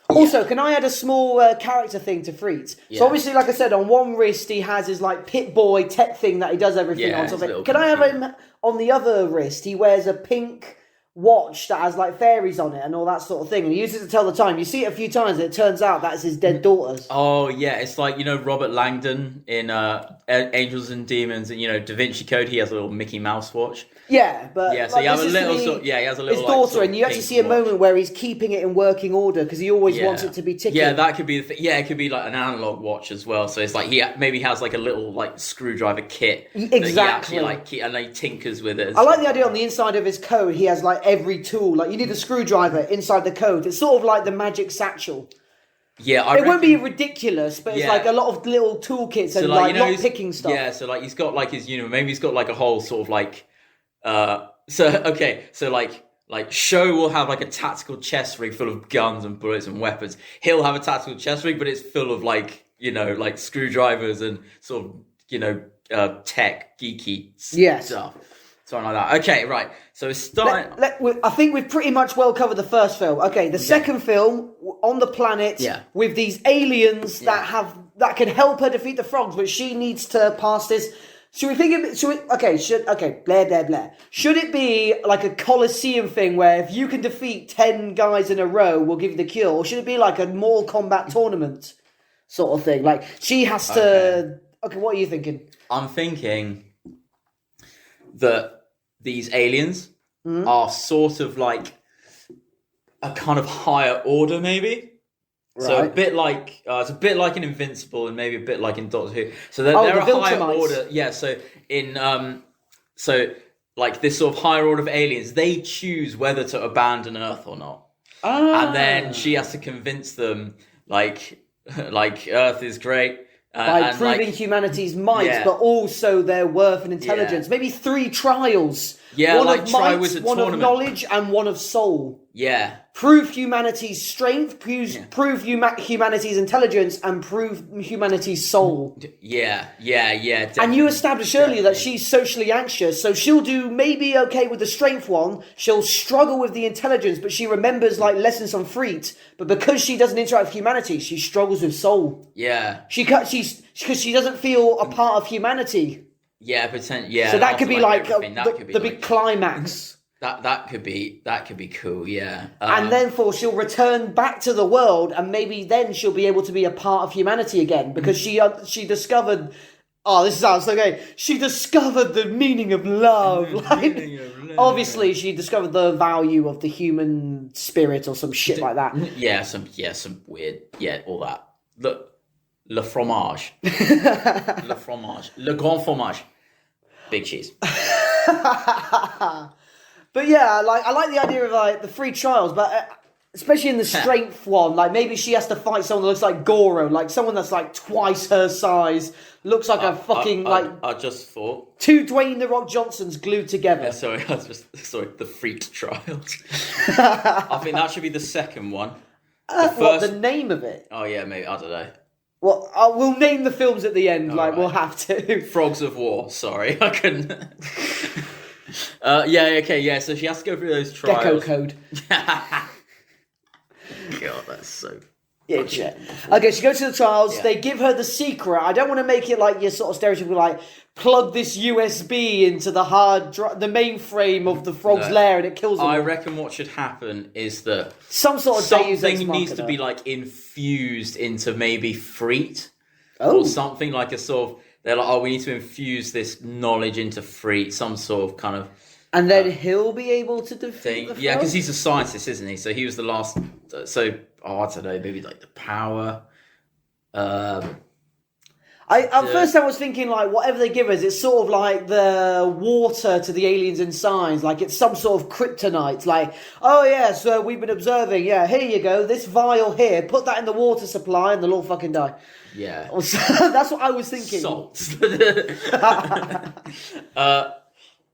Also, can I add a small character thing to Freet? Yeah. So obviously, like I said, on one wrist he has his like Pit Boy tech thing that he does everything Yeah, on. his Sort of little thing. Can I have computer. him on the other wrist? He wears a pink watch that has like fairies on it and all that sort of thing. And he uses it to tell the time. You see it a few times and it turns out that's his dead daughters. Oh yeah, it's like, you know, Robert Langdon in Angels and Demons, and, you know, Da Vinci Code. He has a little Mickey Mouse watch. Yeah, but Yeah, so like, you have this a is to little me sort. Yeah, he has a little his like, daughter, sort of and you actually pink see a watch. moment where he's keeping it in working order because he always Yeah. wants it to be ticking. Yeah, that could be the thing. Yeah, it could be like an analog watch as well. So it's like he maybe has like a little like screwdriver kit. that he Exactly. actually, like, and he tinkers with it. I like the idea on the inside of his coat. He has like every tool. Like you need a screwdriver inside the coat. It's sort of like the magic satchel. Yeah, It won't be ridiculous, but it's Yeah. like a lot of little toolkits So and like, like you know, not picking stuff. Yeah, so like he's got like his uniform. Maybe he's got like a whole sort of like. So like Show will have like a tactical chest rig full of guns and bullets and weapons. He'll have a tactical chest rig, but it's full of like, you know, like screwdrivers and sort of, you know, tech geeky Yes. stuff. Something like that. Okay, right. So it's starting. I think we've pretty much well covered the first film. Okay, the second film on the planet Yeah. with these aliens that can help her defeat the frogs, but she needs to pass this. Should we think of it? Blah blah blah. Should it be like a Colosseum thing where if you can defeat 10 guys in a row, we'll give you the cure, or should it be like a Mortal Kombat tournament sort of thing? Like she has to. Okay, what are you thinking? I'm thinking that these aliens are sort of like a kind of higher order, maybe. So a Right. bit like it's a bit like in Invincible and maybe a bit like in Doctor Who. So they're the a higher Viltrumites. order. Yeah. So in so like this sort of higher order of aliens, they choose whether to abandon Earth or not, and then she has to convince them like Earth is great. By and, proving like, humanity's might, Yeah. but also their worth and intelligence. Yeah. Maybe 3 trials. Yeah, one like of might, Triwizard one Tournament. of knowledge, and one of soul. yeah. Prove humanity's strength, prove humanity's intelligence, and prove humanity's soul. Yeah. And you Definitely. established earlier that she's socially anxious, so she'll do maybe okay with the strength one. She'll struggle with the intelligence, but she remembers like lessons from Freet. But because she doesn't interact with humanity, she struggles with soul. Yeah. Because she doesn't feel a part of humanity. Yeah, potentially. Yeah, So that could be also, like everything. That could be the like- big climax. That could be cool, yeah. And therefore she'll return back to the world, and maybe then she'll be able to be a part of humanity again, because she discovered. Oh, this sounds okay. She discovered the meaning of love. Obviously, she discovered the value of the human spirit or some shit like that. Yeah, some weird, all that. Le fromage, le fromage, le grand fromage, big cheese. But yeah, I like the idea of like the free trials, but especially in the strength one, like maybe she has to fight someone that looks like Goro, like someone that's like twice her size, looks like a fucking I just thought 2 Dwayne the Rock Johnsons glued together. Yeah, sorry, the Freak Trials. I think that should be the second one. What, the name of it? Oh yeah, maybe, I don't know. Well, we'll name the films at the end. Right. We'll have to. Frogs of War. Sorry, I couldn't. Yeah. So she has to go through those trials. Gecko Code. God, that's so. Yeah, shit. Okay, she goes to the trials. Yeah. They give her the secret. I don't want to make it like your sort of stereotypical, like plug this USB into the the mainframe of the frog's lair, and it kills them. I reckon what should happen is that some sort of something needs to be like infused into maybe Freet, or something like a sort of. They're like, we need to infuse this knowledge into Freet, some sort of kind of. And then he'll be able to defeat the frog? Yeah, because he's a scientist, isn't he? So he was the last. So I don't know, maybe like the power. At first I was thinking like whatever they give us, it's sort of like the water to the aliens in Signs, like it's some sort of kryptonite. Like, oh yeah, so we've been observing. Yeah, here you go, this vial here. Put that in the water supply, and they'll all fucking die. Yeah, that's what I was thinking. Salt.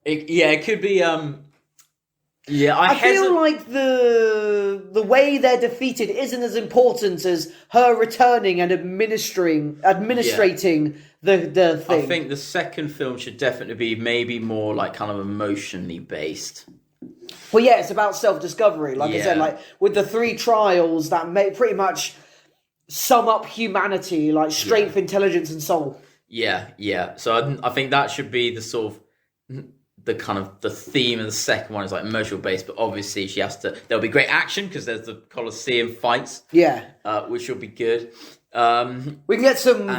It could be. I feel like the way they're defeated isn't as important as her returning and administrating the thing. I think the second film should definitely be maybe more like kind of emotionally based. Well, yeah, it's about self-discovery. Like I said, like with the 3 trials that pretty much sum up humanity, like strength, intelligence, and soul. Yeah. So I think that should be the sort of. The kind of the theme of the second one is like emotional based, but obviously there'll be great action because there's the Colosseum fights, which will be good. We can get some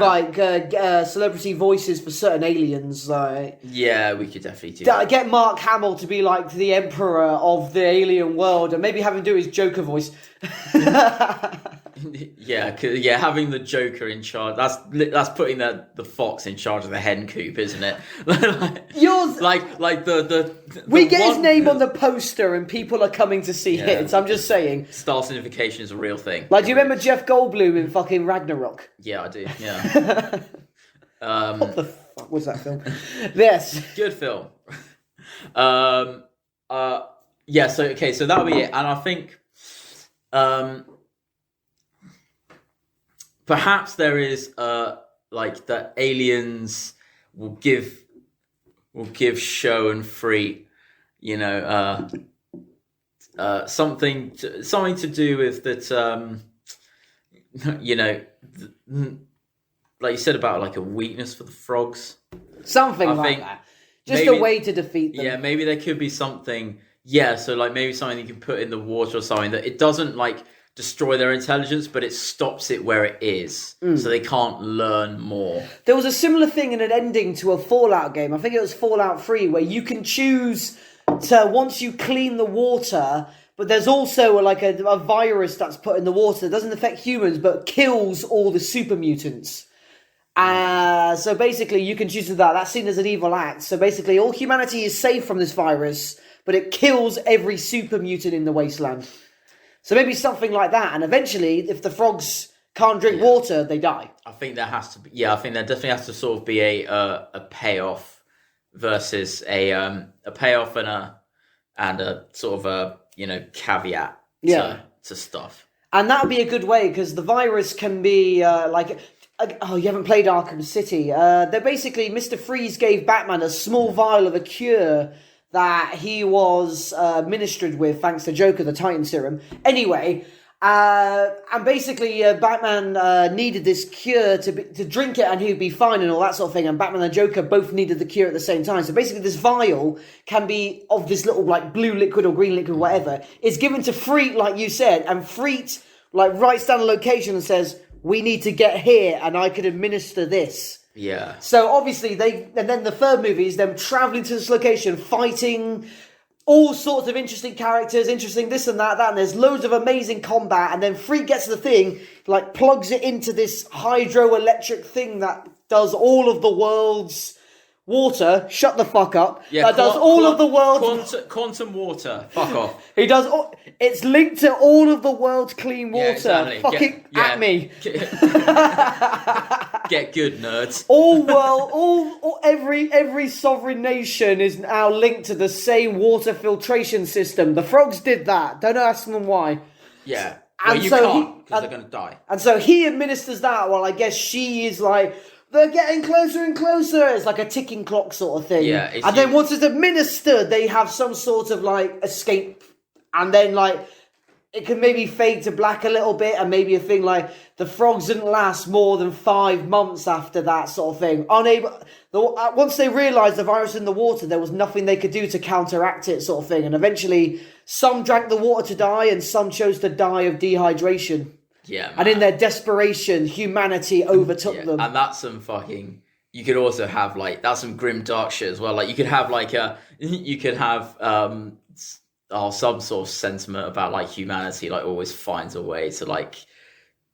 celebrity voices for certain aliens, we could definitely do that. Get Mark Hamill to be like the emperor of the alien world, and maybe have him do his Joker voice. Having the Joker in charge, that's putting the fox in charge of the hen coop, isn't it? We get his name on the poster and people are coming to see it, so I'm just saying. Star signification is a real thing. Like, do you remember Jeff Goldblum in fucking Ragnarok? Yeah, I do, yeah. What the fuck was that film? Yes. Good film. So that'll be it. And I think perhaps there is that aliens will give Show and Free, something to do with that. Like you said about like a weakness for the frogs, something like that. Just a way to defeat them. Yeah, maybe there could be something. Yeah, so like maybe something you can put in the water or something that it doesn't like destroy their intelligence, but it stops it where it is, so they can't learn more. There was a similar thing in an ending to a Fallout game. I think it was Fallout 3, where you can choose to, once you clean the water, but there's also a virus that's put in the water that doesn't affect humans, but kills all the super mutants. So basically you can choose that. That's seen as an evil act. So basically all humanity is safe from this virus, but it kills every super mutant in the wasteland. So maybe something like that, and eventually, if the frogs can't drink water, they die. I think there has to be. Yeah, I think there definitely has to sort of be a payoff versus a payoff and a sort of a caveat to stuff. And that would be a good way, because the virus can be you haven't played Arkham City. They're basically Mr. Freeze gave Batman a small vial of a cure that he was ministered with thanks to Joker, the Titan Serum. Anyway, And basically, Batman needed this cure to drink it, and he'd be fine and all that sort of thing. And Batman and Joker both needed the cure at the same time. So basically, this vial can be of this little like blue liquid or green liquid, whatever. It's given to Freet, like you said, and Freet like writes down a location and says, "We need to get here, and I could administer this." Yeah. So obviously and then the third movie is them traveling to this location, fighting all sorts of interesting characters, interesting this and that, and there's loads of amazing combat, and then Freak gets the thing, like plugs it into this hydroelectric thing that does all of the world's water. Shut the fuck up. Yeah, that does all of the world's... Quantum water. Fuck off. He does all... It's linked to all of the world's clean water. Yeah, exactly. Fucking at me. Get good, nerds. Every sovereign nation is now linked to the same water filtration system. The frogs did that. Don't ask them why. Yeah. And Well, you so can't, because they're going to die. And so he administers that while I guess she is like, they're getting closer and closer. It's like a ticking clock sort of thing. Yeah. And then once it's administered, they have some sort of like escape. And then like, it can maybe fade to black a little bit, and maybe a thing like the frogs didn't last more than 5 months after that sort of thing. Once they realised the virus in the water, there was nothing they could do to counteract it sort of thing. And eventually, some drank the water to die, and some chose to die of dehydration. Yeah, man. And in their desperation, humanity overtook them. And that's some fucking... You could also have, like... That's some grim dark shit as well. Like, you could have, like, some sort of sentiment about, like, humanity, like, always finds a way to, like,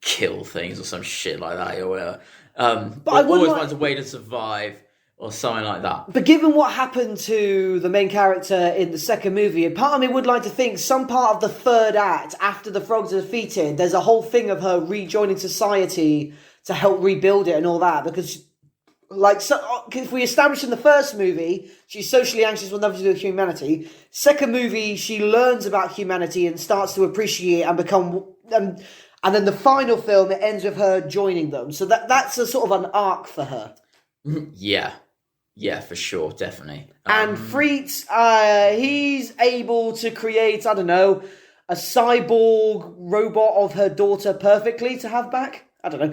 kill things or some shit like that or whatever. But always finds a way to survive or something like that. But given what happened to the main character in the second movie, part of me would like to think some part of the third act, after the frogs are defeated, there's a whole thing of her rejoining society to help rebuild it and all that, because... Like, so, if we establish in the first movie, she's socially anxious with nothing to do with humanity. Second movie, she learns about humanity and starts to appreciate and become... and then the final film, it ends with her joining them. So that's a sort of an arc for her. Yeah. Yeah, for sure, definitely. And Freet, he's able to create, I don't know, a cyborg robot of her daughter perfectly to have back. I don't know.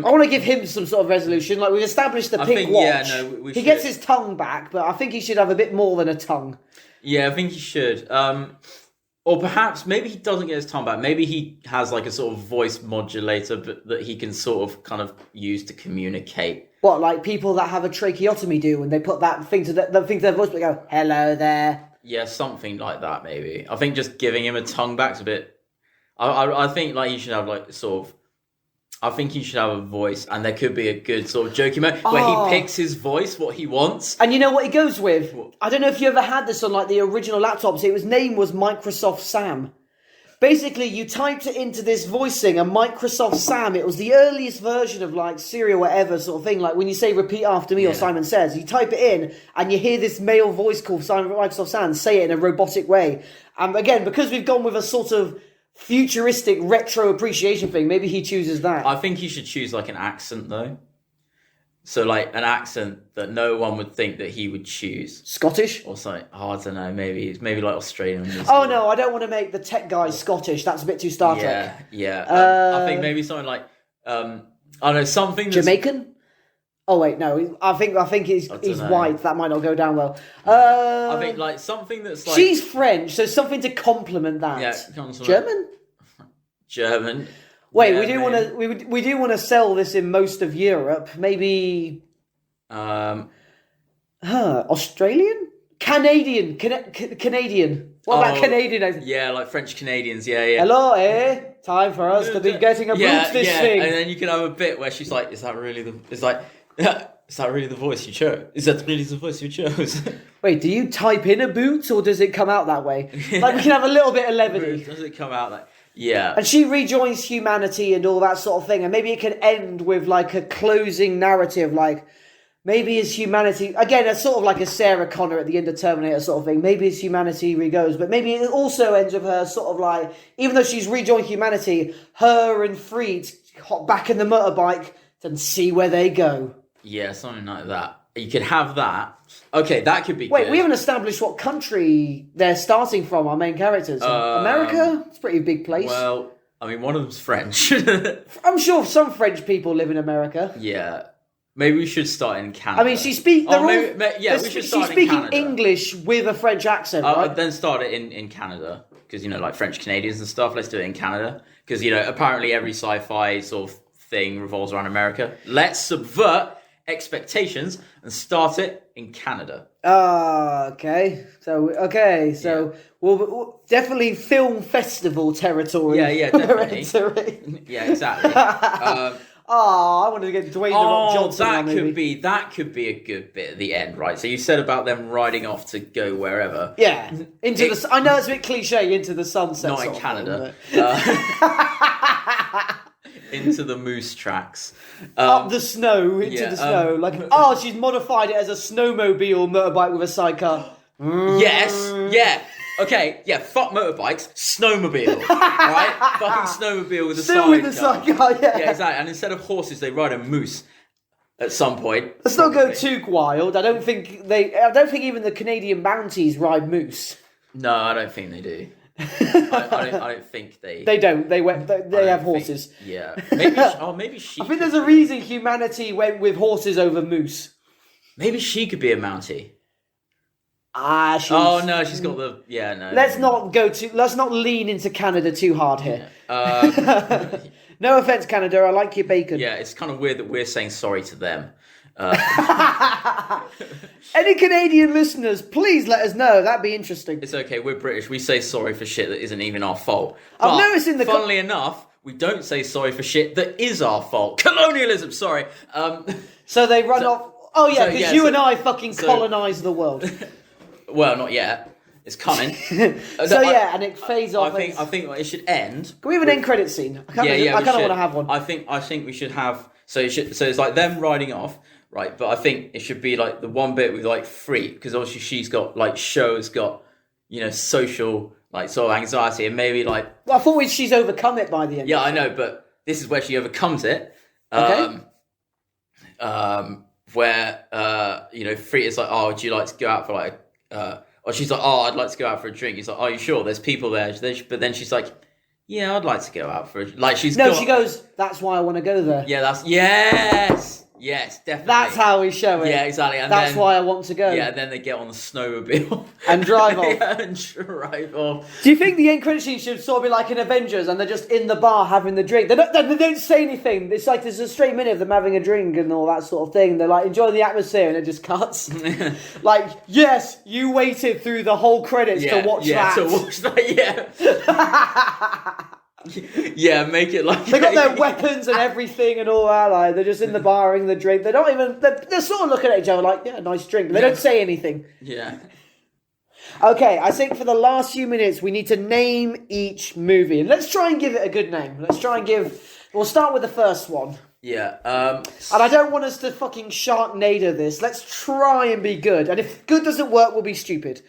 I want to give him some sort of resolution. Like, we've established the pink watch. Yeah, no, he gets his tongue back, but I think he should have a bit more than a tongue. Yeah, I think he should. Or perhaps, maybe he doesn't get his tongue back. Maybe he has, like, a sort of voice modulator that he can sort of kind of use to communicate. What, like people that have a tracheotomy do when they put that thing to their voice, they go, hello there. Yeah, something like that, maybe. I think just giving him a tongue back's a bit... I think, like, he should have, like, sort of... I think he should have a voice, and there could be a good sort of jokey moment where he picks his voice, what he wants. And you know what he goes with? I don't know if you ever had this on like the original laptops. His name was Microsoft Sam. Basically, you typed it into this voice thing, and Microsoft Sam, it was the earliest version of like Siri or whatever sort of thing. Like when you say repeat after me or Simon Says, you type it in, and you hear this male voice called Microsoft Sam say it in a robotic way. Again, because we've gone with a sort of futuristic retro appreciation thing, maybe he chooses that. I think he should choose like an accent though. So like an accent that no one would think that he would choose. Scottish? Or something. Oh, I don't know, maybe like Australian. Oh no, I don't want to make the tech guy Scottish. That's a bit too Star Trek. Yeah. I think maybe something like I don't know, something that's... Jamaican? Oh wait, no. I think he's white. That might not go down well. I think like something that's like... She's French, so something to complement that. Yeah, German. Wait, we do want to sell this in most of Europe. Maybe Australian? Canadian. Canadian. What about Canadian? Yeah, like French Canadians, yeah. Hello, time for us to be getting a boot this thing. And then you can have a bit where she's like, is that really the voice you chose? Is that really the voice you chose? Wait, do you type in a boot or does it come out that way? Like we can have a little bit of levity. Does it come out like... Yeah. And she rejoins humanity and all that sort of thing. And maybe it can end with like a closing narrative, like maybe as humanity... Again, it's sort of like a Sarah Connor at the end of Terminator sort of thing. Maybe as humanity re-goes. But maybe it also ends with her sort of like... Even though she's rejoined humanity, her and Freed hop back in the motorbike and see where they go. Yeah, something like that. You could have that. Okay, that could be Wait, good. we haven't established what country they're starting from, our main characters. America? It's a pretty big place. Well, I mean, one of them's French. I'm sure some French people live in America. Yeah. Maybe we should start in Canada. I mean, she speaks. We should start she's in speaking Canada. English with a French accent, right? Then start it in Canada. Because, like French Canadians and stuff. Let's do it in Canada. Because, apparently every sci-fi sort of thing revolves around America. Let's subvert expectations and start it in Canada. Okay. So we'll definitely film festival territory. Yeah, definitely. Territory. Yeah, exactly. I wanted to get Dwayne The Rock Johnson. That could be a good bit at the end, right? So you said about them riding off to go wherever. Yeah, I know it's a bit cliche, into the sunset. Not in Canada. Into the moose tracks. Up the snow, into the snow. She's modified it as a snowmobile motorbike with a sidecar. Yes, yeah. Okay, yeah, fuck motorbikes, snowmobile, right? Fucking snowmobile with a sidecar. Still with the sidecar, yeah. Yeah, exactly. And instead of horses, they ride a moose at some point. Let's not go too wild. I don't think even the Canadian Mounties ride moose. No, I don't think they do. I don't think they. They don't. They have horses. Yeah. Maybe she. I think there's a reason humanity went with horses over moose. Maybe she could be a Mountie. Oh no, she's got the no. Let's not lean into Canada too hard here. Yeah. No offense, Canada. I like your bacon. Yeah, it's kind of weird that we're saying sorry to them. Any Canadian listeners, please let us know. That'd be interesting. It's okay. We're British. We say sorry for shit that isn't even our fault. I've noticed funnily enough, we don't say sorry for shit that is our fault. Colonialism. Sorry. So they run off. Oh yeah, because you and I fucking colonise the world. Well, not yet. It's coming. And it fades off. I think it should end. Can we have an end credit scene? I kind of want to have one. I think we should have. So it's like them riding off, right? But I think it should be like the one bit with like Free, because obviously she's got like Sho's got social like sort of anxiety, and maybe like. Well, I thought she's overcome it by the end. Yeah, I know, but this is where she overcomes it. Okay. Where Free is like, oh, would you like to go out for like. Or she's like, oh, I'd like to go out for a drink. He's like, oh, you sure? There's people there. But then she's like, yeah, I'd like to go out for a drink. Like she goes, that's why I want to go there. Yeah, yes, definitely. That's how we show it. Yeah, exactly. And that's why I want to go. Yeah, then they get on the snowmobile. And drive off. Yeah, and drive off. Do you think the end credit scene should sort of be like in Avengers and they're just in the bar having the drink? They don't say anything. It's like there's a straight minute of them having a drink and all that sort of thing. They're like enjoying the atmosphere and it just cuts. Like, yes, you waited through the whole credits to watch that. Yeah, to watch that, yeah. Yeah, make it like they got their weapons and everything and all that. Like they're just in the bar having the drink. They're not even. They're sort of looking at each other like, yeah, nice drink. But they don't say anything. Yeah. Okay, I think for the last few minutes we need to name each movie, and let's try and give it a good name. We'll start with the first one. Yeah. And I don't want us to fucking Sharknado this. Let's try and be good. And if good doesn't work, we'll be stupid.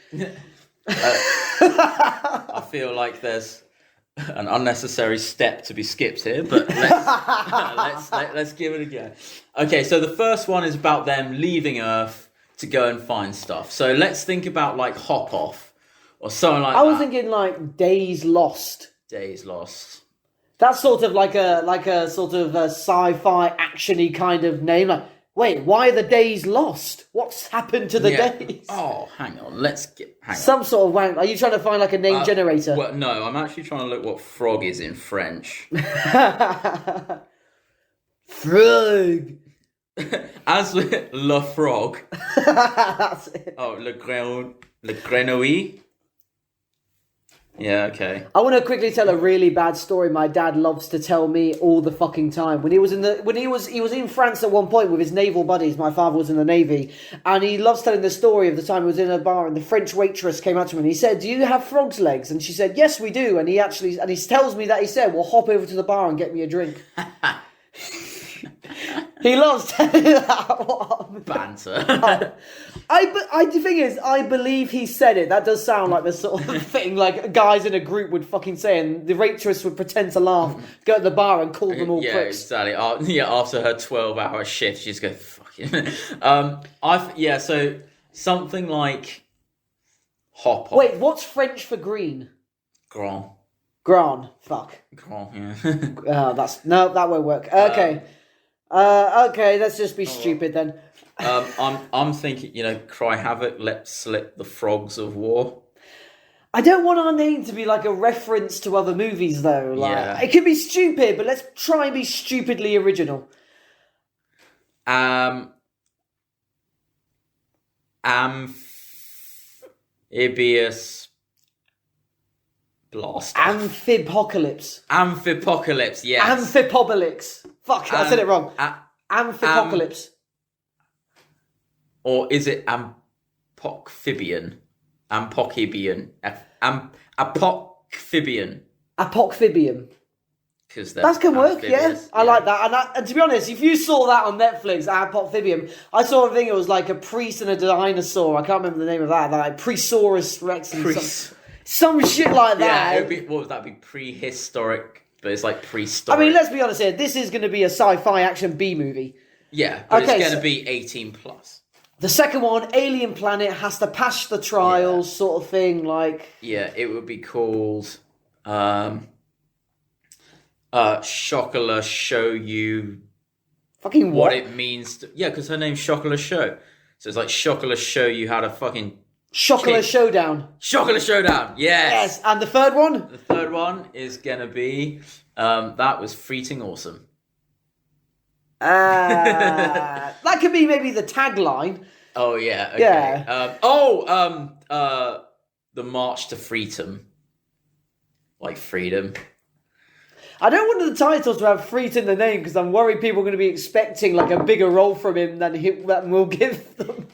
I feel like there's an unnecessary step to be skipped here, but let's give it a go. Okay, so the first one is about them leaving Earth to go and find stuff. So let's think about like Hop Off or something like that. I was thinking like Days Lost. Days Lost. That's sort of like a sort of a sci-fi action-y kind of name. Like, wait, why are the days lost? What's happened to the days? Oh, hang on. Some sort of wank. Are you trying to find like a name generator? Well, no, I'm actually trying to look what frog is in French. Frog. As with le frog. That's it. Oh, le grenouille. Yeah, okay. I want to quickly tell a really bad story my dad loves to tell me all the fucking time. When he was in France at one point with his naval buddies. My father was in the Navy, and he loves telling the story of the time he was in a bar and the French waitress came up to him and he said, "Do you have frog's legs?" And she said, "Yes, we do." And he tells me that he said, "Well, hop over to the bar and get me a drink." He loves telling that. Banter. The thing is, I believe he said it. That does sound like the sort of thing like guys in a group would fucking say, and the waitress would pretend to laugh, go to the bar and call them all pricks. Exactly. After her 12-hour shift, she's go fucking. So something like Hop Off. Wait, what's French for green? Grand. Gran. Fuck. Oh, yeah. That won't work. Okay. Okay, let's just be stupid then. I'm thinking, Cry Havoc, let slip the frogs of war. I don't want our name to be like a reference to other movies, though. Like, Yeah. It could be stupid, but let's try and be stupidly original. Amphibious blast. Amphipocalypse. Amphipocalypse, yes. Amphipocalypse. Fuck, I said it wrong. Amphipocalypse. Or is it Amphibian? Amphibian. Apocphibian. Apocphibium. Because that can work, yeah. I yeah. like that. And to be honest, if you saw that on Netflix, Apocphibium, I saw a thing, it was like a priest and a dinosaur. I can't remember the name of that. Like Presaurus Rex and some shit like that. Yeah, what would that be? Prehistoric, but it's like prehistoric. I mean, let's be honest here. This is going to be a sci-fi action B movie. Yeah, but it's going to be 18 plus. The second one, Alien Planet, has to pass the trials, sort of thing. Like, yeah, it would be called Chocola Show You fucking what it means to... Yeah, because her name's Chocola Show. So it's like Chocola Show You how to fucking... Chocola Showdown. Chocola Showdown, yes! Yes, and the third one? The third one is going to be... that was Freeting Awesome. That could be maybe the tagline. Oh, yeah, okay. Yeah. The March to Freedom. Like freedom. I don't want the titles to have Freet in the name because I'm worried people are going to be expecting like a bigger role from him than we'll give them.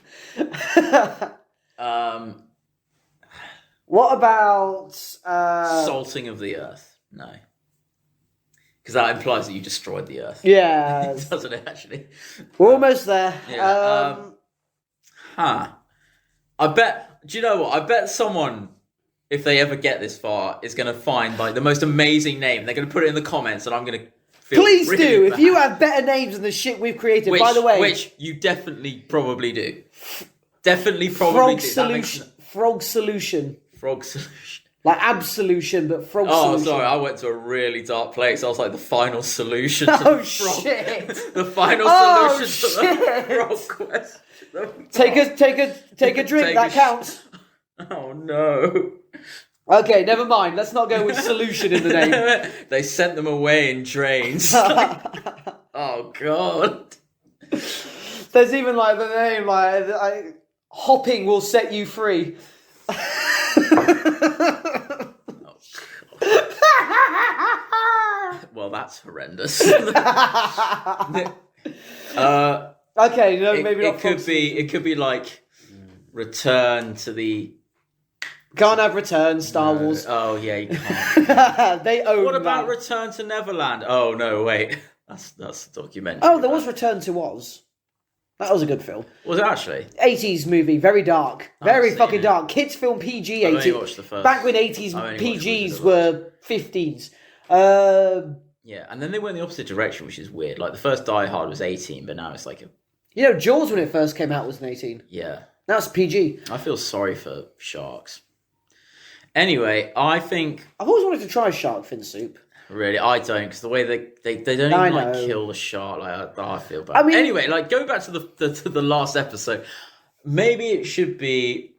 What about Salting of the Earth? No. Because that implies that you destroyed the Earth. Yeah. Doesn't it, actually? We're almost there. Yeah. I bet... Do you know what? I bet someone... if they ever get this far, is going to find like the most amazing name. They're going to put it in the comments, and I'm going to feel Please really do. bad. If you have better names than the shit we've created, by the way. Which you definitely probably do. Definitely probably do. Frog Solution. Frog Solution. Like Absolution, but Frog Solution. Oh, sorry. I went to a really dark place. I was like the final solution to Oh, the frog. shit. The final solution to the frog question. Take a drink. That counts. Oh, no. Okay, never mind. Let's not go with solution in the name. They sent them away in trains. Oh, God. There's even like the name, like hopping will set you free. Well, that's horrendous. Okay, no, maybe not. It could be like Return to the... Can't have Return, Star Wars. Oh, yeah, you can't. They own What about that. Return to Neverland? Oh, no, wait. That's a documentary. Oh, there was Return to Oz. That was a good film. Was it actually? 80s movie, very dark. Very seen fucking it. dark. Kids film PG I've only 80s. watched the first. Back when 80s I've only watched PGs the were 15s. Yeah, and then they went the opposite direction, which is weird. Like, the first Die Hard was 18, but now it's like a... You know, Jaws, when it first came out, was an 18. Yeah. Now it's PG. I feel sorry for sharks. Anyway, I think... I've always wanted to try shark fin soup. Really, I don't, because the way they don't even like kill the shark, like I feel bad. I mean, anyway, like going back to the last episode, maybe it should be.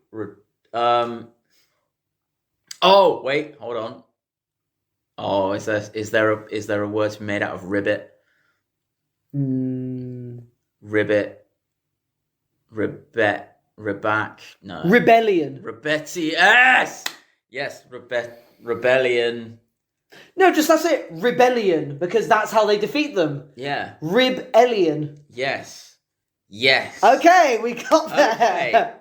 Oh wait, hold on. Oh, is there a word made out of ribbit? Ribbit. Reback. No. Rebellion. Rebetti. Yes. Yes. Rebellion. No, just that's it. Rebellion, because that's how they defeat them. Yeah. Ribellion. Yes. Yes. Okay, we got there.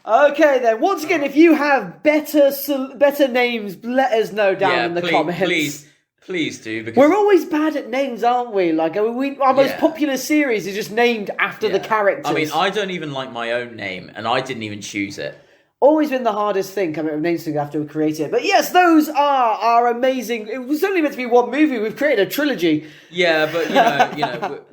Okay, then. Once again, if you have better names, let us know down in the comments. Please do. Because we're always bad at names, aren't we? Like, our most popular series is just named after the characters. I mean, I don't even like my own name, and I didn't even choose it. Always been the hardest thing coming up with names after we create it. But yes, those are our amazing... It was only meant to be one movie. We've created a trilogy. Yeah, but,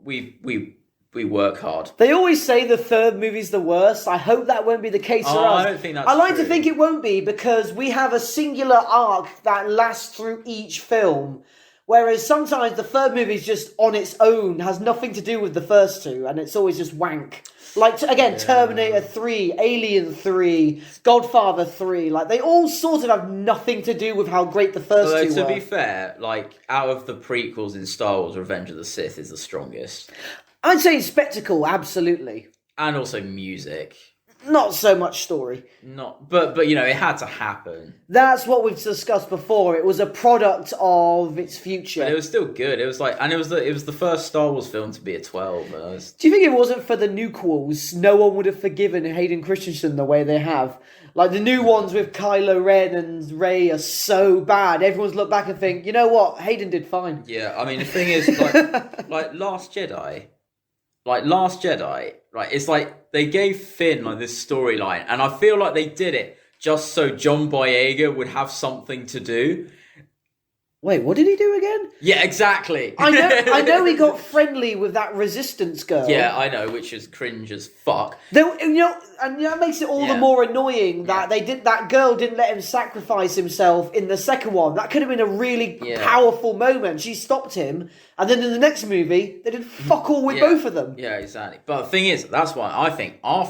we we work hard. They always say the third movie's the worst. I hope that won't be the case for us. I don't think that's I like true. to think it won't be because we have a singular arc that lasts through each film. Whereas sometimes the third movie is just on its own, has nothing to do with the first two, and it's always just wank. Like, again, Terminator 3, Alien 3, Godfather 3, like, they all sort of have nothing to do with how great the first Although, two to were. be fair, like, out of the prequels in Star Wars, Revenge of the Sith is the strongest. I'd say spectacle, absolutely. And also music. Not so much story. But you know, it had to happen. That's what we've discussed before. It was a product of its future. But it was still good. It was like, and it was the first Star Wars film to be a 12. Do you think if it wasn't for the nuquels, no one would have forgiven Hayden Christensen the way they have? Like, the new ones with Kylo Ren and Rey are so bad. Everyone's looked back and think, you know what? Hayden did fine. Yeah, I mean, the thing is, like Last Jedi, right? It's like they gave Finn like this storyline, and I feel like they did it just so John Boyega would have something to do. Wait, what did he do again? Yeah, exactly. I know he got friendly with that Resistance girl. Yeah, I know, which is cringe as fuck. And that makes it all the more annoying that that girl didn't let him sacrifice himself in the second one. That could have been a really powerful moment. She stopped him, and then in the next movie, they did fuck all with both of them. Yeah, exactly. But the thing is, that's why I think our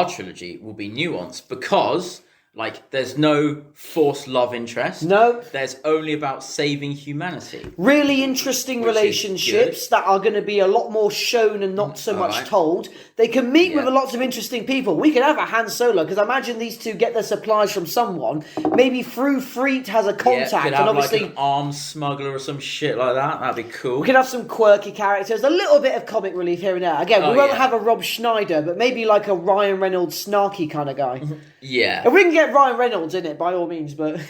trilogy will be nuanced, because like, there's no forced love interest. No. There's only about saving humanity. Really interesting relationships that are going to be a lot more shown and not so much told. They can meet with lots of interesting people. We could have a Han Solo, because I imagine these two get their supplies from someone. Maybe Fru Freet has a contact. Could have and obviously, like an arms smuggler or some shit like that. That'd be cool. we could have some quirky characters, a little bit of comic relief here and there. Again, we won't have a Rob Schneider, but maybe like a Ryan Reynolds snarky kind of guy. Yeah. If we can get Ryan Reynolds in it, by all means, but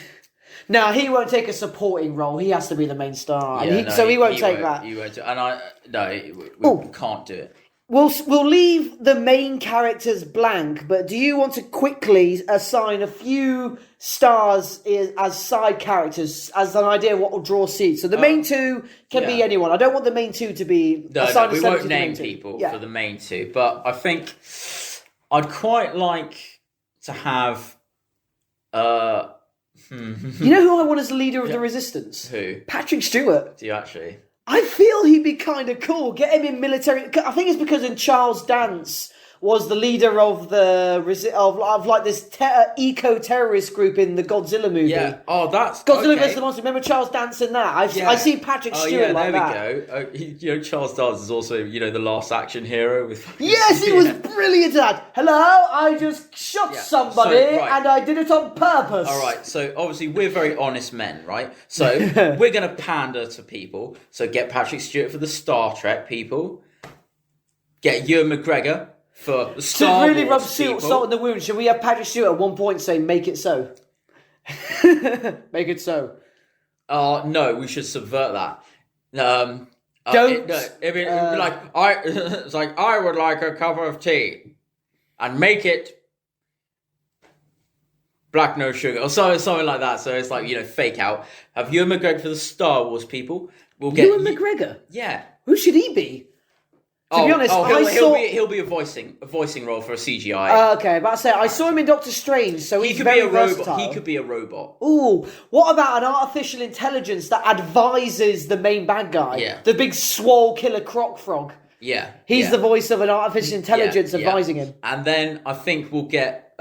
no, he won't take a supporting role. He has to be the main star, so he won't take that. He won't. And we can't do it. We'll leave the main characters blank, but do you want to quickly assign a few stars as side characters as an idea of what will draw seats? So the main two can be anyone. I don't want the main two to be assigned we a won't to name the main people two. for the main two, but I think I'd quite like to have. You know who I want as the leader of the Resistance? Who? Patrick Stewart. Do you actually? I feel he'd be kind of cool. Get him in military. I think it's because in Charles Dance was the leader of like this eco-terrorist group in the Godzilla movie. Yeah. Oh, that's Godzilla okay. vs. the Monster. Remember Charles Dance in that? I see Patrick Stewart like that. There we go. You know, Charles Dance is also, you know, the Last Action Hero with. Yes, he was brilliant at that. Hello, I just shot somebody and I did it on purpose. All right, so obviously we're very honest men, right? So we're going to pander to people. So get Patrick Stewart for the Star Trek people. Get Ewan McGregor for the Star To really Wars rub people. salt in the wound, should we have Patrick Stewart at one point say, "Make it so"? Make it so. No, we should subvert that. Don't. It'd be like it's like I would like a cup of tea, and make it black no sugar or something like that. So it's like, you know, fake out. Have Ewan McGregor for the Star Wars people. We'll get Ewan McGregor. Yeah. Who should he be? To be honest, he'll be a voicing role for a CGI. Okay, but I saw him in Doctor Strange, so he he's could very be a versatile. robot. He could be a robot. Ooh, what about an artificial intelligence that advises the main bad guy? Yeah. The big swole killer croc frog. Yeah. He's the voice of an artificial intelligence advising him. And then I think we'll get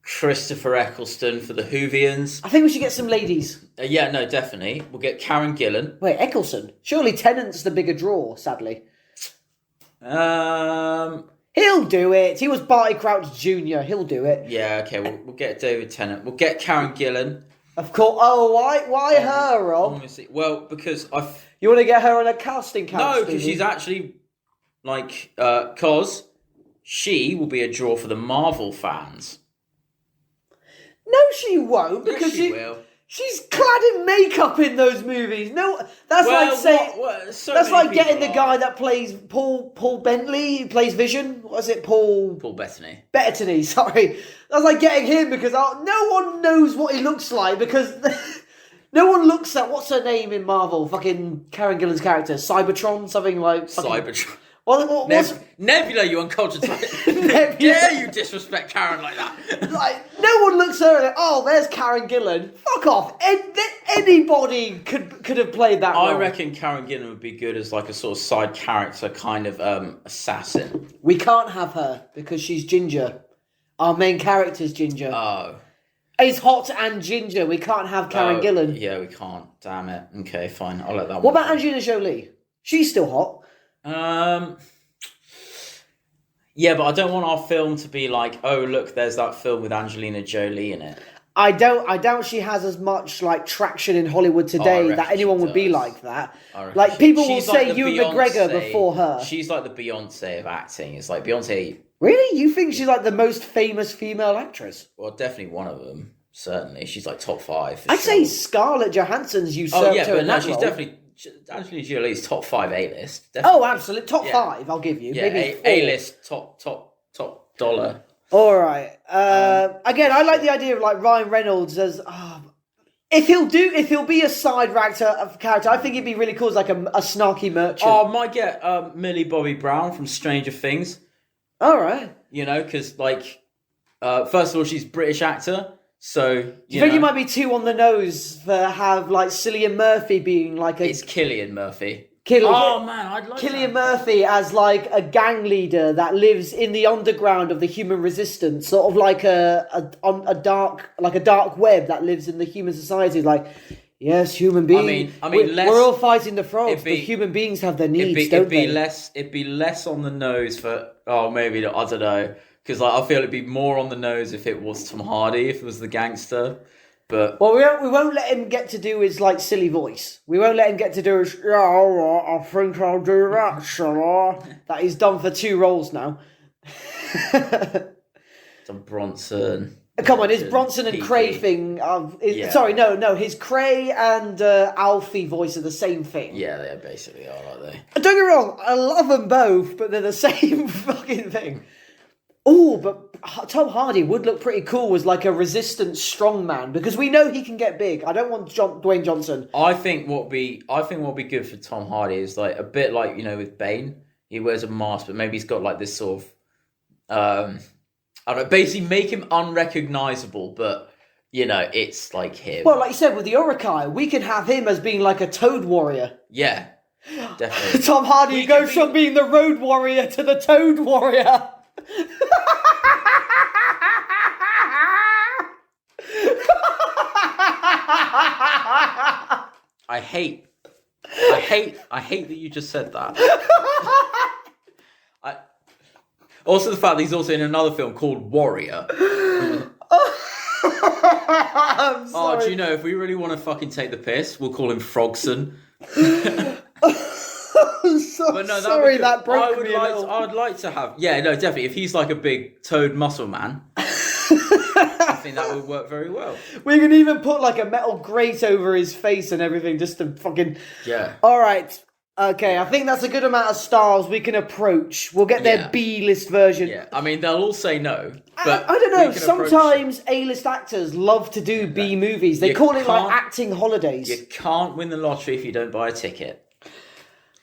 Christopher Eccleston for the Whovians. I think we should get some ladies. Yeah, no, definitely. We'll get Karen Gillan. Wait, Eccleston? Surely Tennant's the bigger draw, sadly. He'll do it. He was Barty Crouch Jr. He'll do it. Yeah, okay, we'll get David Tennant. We'll get Karen Gillan. Of course. Oh, why her, Rob? Honestly, well, because You want to get her on a casting couch? No, because she's actually, like, cause she will be a draw for the Marvel fans. No, she won't, because Yes, she will. She's clad in makeup in those movies. No, that's like saying that's like getting the guy that plays Paul Bentley, who plays Vision. What is it, Paul Bettany? Sorry, that's like getting him because no one knows what he looks like because No one looks at what's her name in Marvel? Fucking Karen Gillan's character, Cybertron, something like Cybertron. What's Nebula, you uncultured. Nebula. Dare you disrespect Karen like that? like? No one looks at her and like, oh, there's Karen Gillan. Fuck off. Anybody could have played that role. I reckon Karen Gillan would be good as like a sort of side character, kind of assassin. We can't have her because she's ginger. Our main character's ginger. Oh. He's hot and ginger. We can't have Karen Gillan. Yeah, we can't. Damn it. Okay, fine. I'll let that one. What about Angelina Jolie? She's still hot. Yeah, but I don't want our film to be like, oh, look, there's that film with Angelina Jolie in it. I doubt she has as much like traction in Hollywood today that anyone would be like that. Like people will say Ewan McGregor before her. She's like the Beyonce of acting. It's like Beyonce. Really? You think she's like the most famous female actress? Well, definitely one of them. Certainly, she's like top 5. I'd say Scarlett Johansson's usurped her in that she's role. definitely Angelina Jolie's top 5 A-list. Definitely. Oh, absolutely, top 5. I'll give you. Yeah, maybe A-list, top dollar. All right. Again, I like the idea of like Ryan Reynolds as if he'll be a side character. I think he'd be really cool as like a snarky merchant. Oh, might get Millie Bobby Brown from Stranger Things. All right. You know, because like first of all, she's a British actor. So do you think you might be too on the nose for have like Cillian Murphy being like a? It's Cillian Murphy. Oh man, I'd like Cillian Murphy as like a gang leader that lives in the underground of the human resistance, sort of like a dark web that lives in the human society. Like, yes, human beings. I mean, we're all fighting the frogs, but human beings have their needs, don't they? It'd be less on the nose for. Oh, maybe I don't know. Because like, I feel it'd be more on the nose if it was Tom Hardy, if it was the gangster. But we won't let him get to do his like silly voice. We won't let him get to do his. Yeah, all right, I think I'll do that, shall I? That he's done for 2 roles now. Some Bronson. Come on, his Bronson and Cray thing. Sorry, no, his Cray and Alfie voice are the same thing. Yeah, they basically are, aren't they? Don't get me wrong, I love them both, but they're the same fucking thing. Oh, but Tom Hardy would look pretty cool as like a resistant strongman because we know he can get big. I don't want Dwayne Johnson. I think what be good for Tom Hardy is like a bit like with Bane. He wears a mask, but maybe he's got like this sort of I don't know. Basically, make him unrecognizable, but it's like him. Well, like you said with the Uruk-hai, we could have him as being like a Toad Warrior. Yeah, definitely. Tom Hardy goes from being the Road Warrior to the Toad Warrior. I hate that you just said that. Also the fact that he's also in another film called Warrior. I'm sorry. Oh, do you know, if we really want to fucking take the piss, we'll call him Frogson. I'm so sorry, that broke me a little. I would like to have... Yeah, no, definitely. If he's like a big toad muscle man, I think that would work very well. We can even put like a metal grate over his face and everything just to fucking... Yeah. All right. Okay, I think that's a good amount of stars we can approach. We'll get their B-list version. Yeah, I mean, they'll all say no. But I don't know. Sometimes A-list actors love to do B movies. They call it like acting holidays. You can't win the lottery if you don't buy a ticket.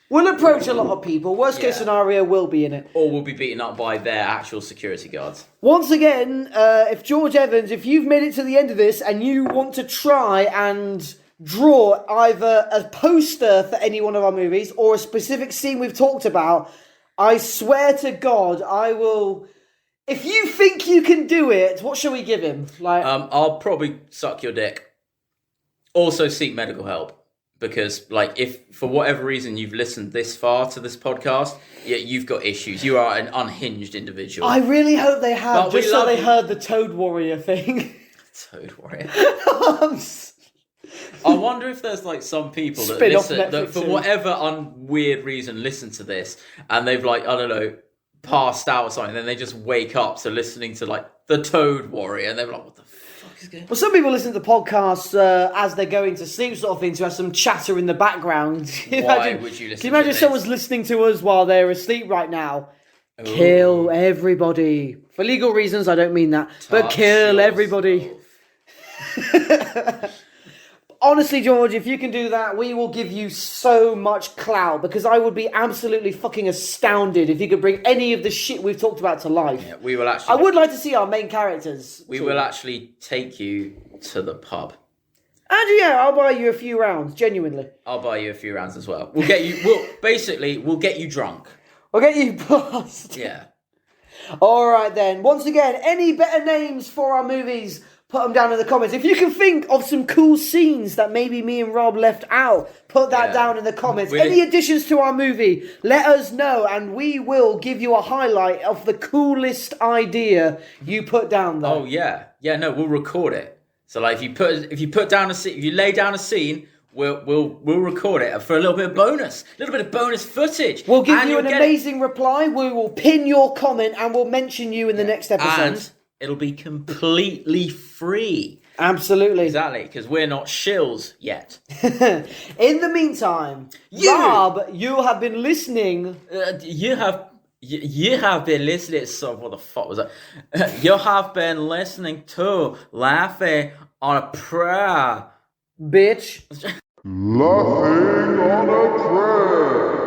We'll approach a lot of people. Worst case scenario, we'll be in it. Or we'll be beaten up by their actual security guards. Once again, if George Evans, if you've made it to the end of this and you want to try and draw either a poster for any one of our movies or a specific scene we've talked about, I swear to God, I will... If you think you can do it, what shall we give him? I'll probably suck your dick. Also seek medical help. Because, like, if for whatever reason you've listened this far to this podcast, you've got issues. You are an unhinged individual. I really hope they have, just so they heard the Toad Warrior thing. Toad Warrior. I wonder if there's, like, some people that listen, that for whatever weird reason listen to this, and they've, like, I don't know, passed out or something, and then they just wake up to listening to, like, the Toad Warrior, and they're like, what the fuck? Well, some people listen to podcasts as they're going to sleep, sort of thing, to have some chatter in the background. Why would you listen? Can you imagine someone's listening to us while they're asleep right now? Ooh. Kill everybody for legal reasons. I don't mean that, but kill everybody. honestly, George, if you can do that, we will give you so much clout, because I would be absolutely fucking astounded if you could bring any of the shit we've talked about to life. Yeah, we will actually. I would like to see our main characters. We will actually take you to the pub. And yeah, I'll buy you a few rounds, genuinely. I'll buy you a few rounds as well. We'll get you. We'll get you drunk. We'll get you buzzed. Yeah. All right then. Once again, any better names for our movies? Put them down in the comments. If you can think of some cool scenes that maybe me and Rob left out, put that down in the comments. Any additions to our movie, let us know, and we will give you a highlight of the coolest idea you put down there. Oh yeah, no, we'll record it. So like, if you put down a scene, if you lay down a scene, we'll record it for a little bit of bonus, footage. We'll give you an amazing reply. We will pin your comment and we'll mention you in the next episode. And it'll be completely free. Absolutely. Exactly, because we're not shills yet. In the meantime, Rob, you have been listening. You have been listening. So what the fuck was that? You have been listening to Laughing on a Prayer, bitch. Laughing on a Prayer.